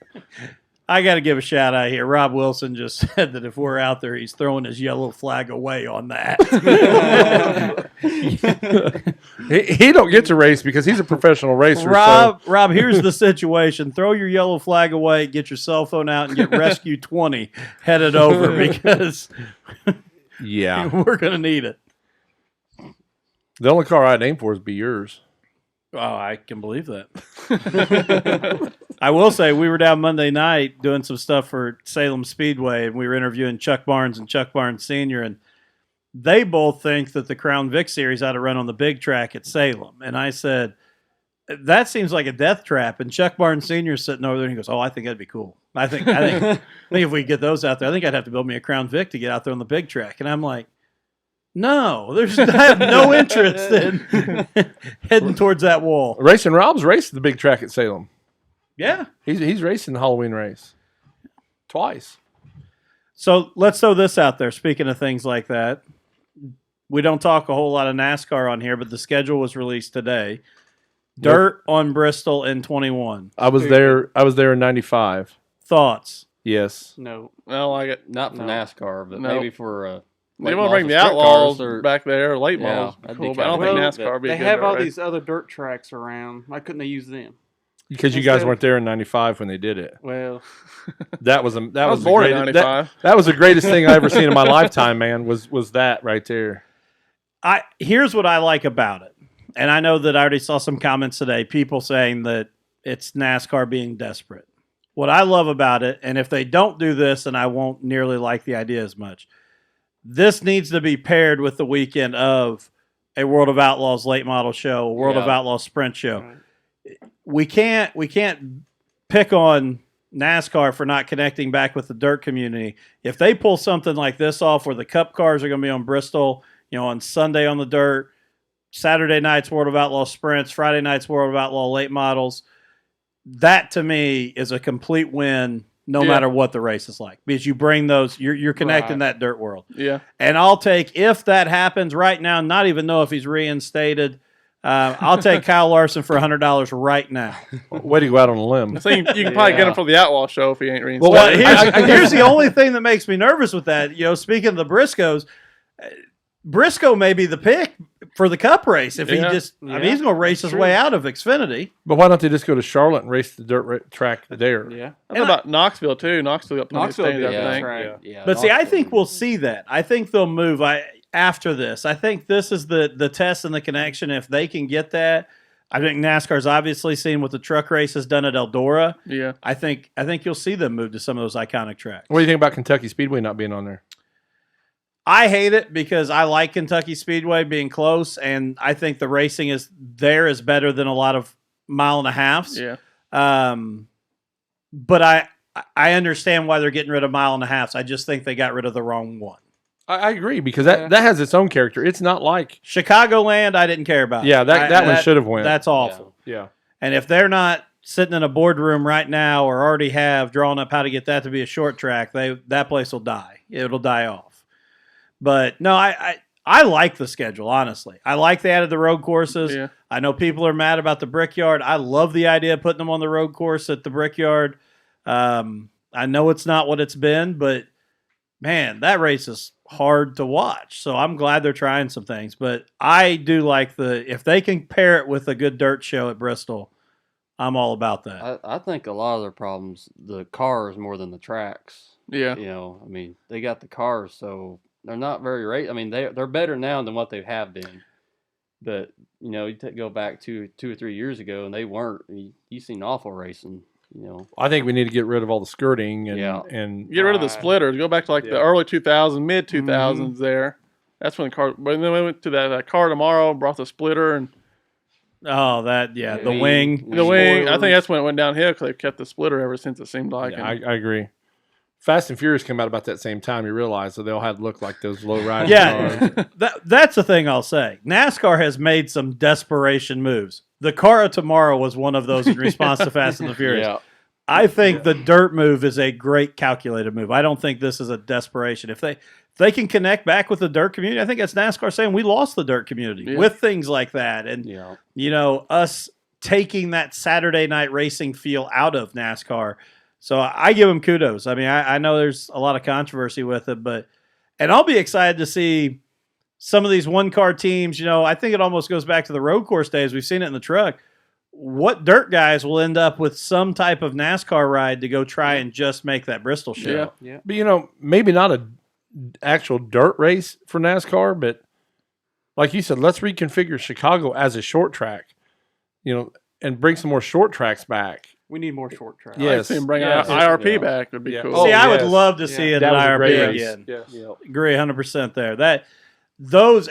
I got to give a shout out here. Rob Wilson just said that if we're out there, he's throwing his yellow flag away on that. He don't get to race because he's a professional racer. Rob, here's the situation. Throw your yellow flag away, get your cell phone out, and get Rescue 20 headed over, because Yeah. we're going to need it. The only car I'd aim for is be yours. Oh, I can believe that. I will say we were down Monday night doing some stuff for Salem Speedway, and we were interviewing Chuck Barnes and Chuck Barnes Sr., and they both think that the Crown Vic Series ought to run on the big track at Salem. And I said, that seems like a death trap. And Chuck Barnes Sr. is sitting over there, and he goes, oh, I think that'd be cool. I think if we get those out there, I think I'd have to build me a Crown Vic to get out there on the big track. And I'm like, no, I have no interest in heading towards that wall. Racing Rob's raced the big track at Salem. Yeah. He's racing the Halloween race twice. So let's throw this out there. Speaking of things like that, we don't talk a whole lot of NASCAR on here, but the schedule was released today. Dirt on Bristol in 21. I was there in 95. Thoughts? Yes. No. Well, like it. Not for NASCAR, but No. maybe for They late want to bring models the or sprint Outlaws cars or- back there. Late Yeah, models. that'd be Cool, but I don't kinda think cool. NASCAR would be They a good have all race. these other dirt tracks around. Why couldn't they use them? Because you guys weren't there in 95 when they did it. Well, That was I was born in 95. That was the greatest thing I ever seen in my lifetime, man, was that right there. Here's what I like about it. And I know that I already saw some comments today, people saying that it's NASCAR being desperate. What I love about it, and if they don't do this, then I won't nearly like the idea as much. This needs to be paired with the weekend of a World of Outlaws late model show, a World of Yeah. Outlaws sprint show. We can't pick on NASCAR for not connecting back with the dirt community. If they pull something like this off where the Cup cars are going to be on Bristol, on Sunday on the dirt, Saturday night's World of Outlaw sprints, Friday night's World of Outlaw late models, that to me is a complete win no matter what the race is like, because you bring those, you're connecting that dirt world. Yeah. And I'll take, if that happens right now, not even know if he's reinstated, I'll take Kyle Larson for $100 right now. Way to go out on a limb. So you can probably get him for the Outlaw show if he ain't reinstated. Well, here's the only thing that makes me nervous with that. Speaking of the Briscoes, Briscoe may be the pick for the Cup race if he just. I mean, he's going to race his way out of Xfinity. But why don't they just go to Charlotte and race the dirt track there? Yeah. I know about Knoxville too. Knoxville got plenty of Knoxville, stains, I yeah, think. right. Yeah. But see, I think we'll see that. I think they'll move after this. I think this is the test and the connection. If they can get that, I think NASCAR's obviously seen what the truck race has done at Eldora. Yeah. I think you'll see them move to some of those iconic tracks. What do you think about Kentucky Speedway not being on there? I hate it because I like Kentucky Speedway being close, and I think the racing is better than a lot of mile and a halves. Yeah. But I understand why they're getting rid of mile and a halves. I just think they got rid of the wrong one. I agree, because that has its own character. It's not like Chicagoland, I didn't care about. Yeah, that one should have went. That's awful. Yeah. And if they're not sitting in a boardroom right now or already have drawn up how to get that to be a short track, that place will die. It'll die off. But no, I like the schedule, honestly. I like they added the road courses. Yeah. I know people are mad about the Brickyard. I love the idea of putting them on the road course at the Brickyard. I know it's not what it's been, but man, that race is hard to watch. So I'm glad they're trying some things. But I do like if they can pair it with a good dirt show at Bristol, I'm all about that. I think a lot of their problems, the cars more than the tracks. Yeah. I mean, they got the cars, so they're not very I mean, they're better now than what they have been. But, you go back two or 3 years ago, and they weren't. You seen awful racing, I think we need to get rid of all the skirting and Get rid of the splitters. Go back to the early 2000s, mid 2000s there. That's when when they went to that car tomorrow, brought the splitter and Oh, the wing. the wing. I think that's when it went downhill because they've kept the splitter ever since, it seemed like. I agree. Fast and Furious came out about that same time. You realize that they all had to look like those low riding cars. That's the thing I'll say. NASCAR has made some desperation moves. The car of tomorrow was one of those in response to Fast and the Furious. Yeah. I think the dirt move is a great calculated move. I don't think this is a desperation. If they can connect back with the dirt community, I think that's NASCAR saying we lost the dirt community with things like that. And, us taking that Saturday night racing feel out of NASCAR. So I give them kudos. I mean, I know there's a lot of controversy with it, and I'll be excited to see some of these one-car teams. I think it almost goes back to the road course days. We've seen it in the truck. What dirt guys will end up with some type of NASCAR ride to go try and just make that Bristol show? Yeah. But, maybe not an actual dirt race for NASCAR, but like you said, let's reconfigure Chicago as a short track, and bring some more short tracks back. We need more short tracks. I'd see him bring IRP back would be cool. See, I would love to see it at IRP again. Yes. Agree 100% there.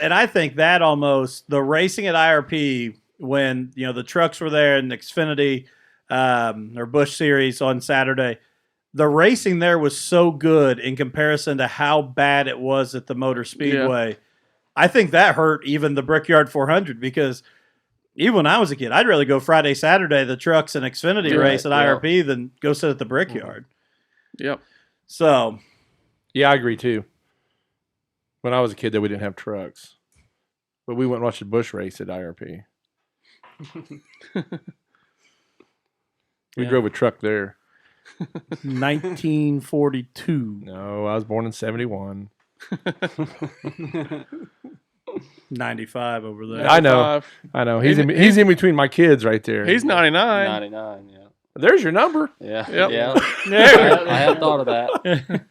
And I think that almost the racing at IRP when the trucks were there in the Xfinity or Busch Series on Saturday, the racing there was so good in comparison to how bad it was at the Motor Speedway. Yeah. I think that hurt even the Brickyard 400 because even when I was a kid, I'd rather go Friday, Saturday, the trucks and Xfinity race at IRP than go sit at the Brickyard. Yep. So. Yeah, I agree too. When I was a kid, though, we didn't have trucks. But we went and watched the Busch race at IRP. We drove a truck there. 1942. No, I was born in 71. 95 over there. I know. He's in between my kids right there. He's 99. 99, yeah. There's your number. Yeah. Yep. Yeah. I hadn't thought of that.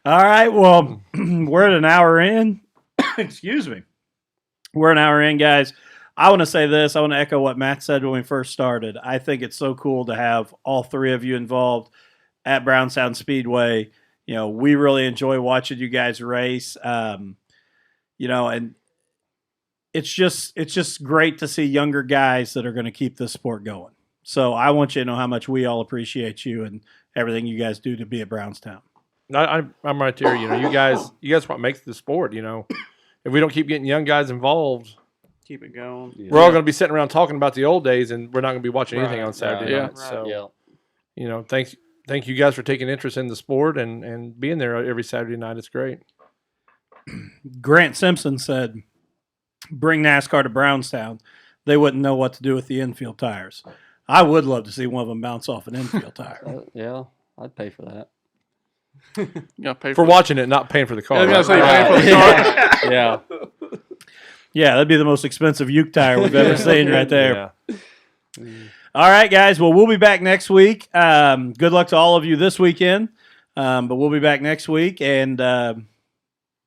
All right. Well, we're at an hour in. Excuse me. We're an hour in, guys. I want to say this. I want to echo what Matt said when we first started. I think it's so cool to have all three of you involved at Brownstown Speedway. We really enjoy watching you guys race. And it's just great to see younger guys that are going to keep this sport going. So I want you to know how much we all appreciate you and everything you guys do to be at Brownstown. I'm right there. You know, you guys what makes the sport. You know, if we don't keep getting young guys involved, Keep it going. we're all going to be sitting around talking about the old days, and we're not going to be watching anything on Saturday night. Right. So, you know, thank you guys for taking interest in the sport and being there every Saturday night. It's great. Grant Simpson said, bring NASCAR to Brownstown. They wouldn't know what to do with the infield tires. I would love to see one of them bounce off an infield tire. Yeah, I'd pay for that. You gotta pay For watching it, not paying for the car. I was gonna right? say, pay for the car. Yeah. Yeah, that'd be the most expensive uke tire we've ever seen right there. Yeah. All right, guys. Well, we'll be back next week. Good luck to all of you this weekend. But we'll be back next week. And do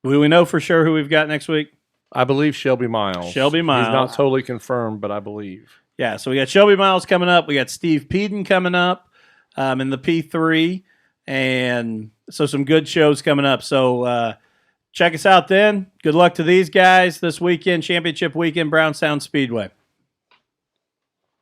we know for sure who we've got next week? I believe Shelby Miles. Shelby Miles. He's not totally confirmed, but I believe. Yeah, so we got Shelby Miles coming up. We got Steve Peden coming up in the P3. And so some good shows coming up. So check us out then. Good luck to these guys this weekend, championship weekend, Brownstown Speedway.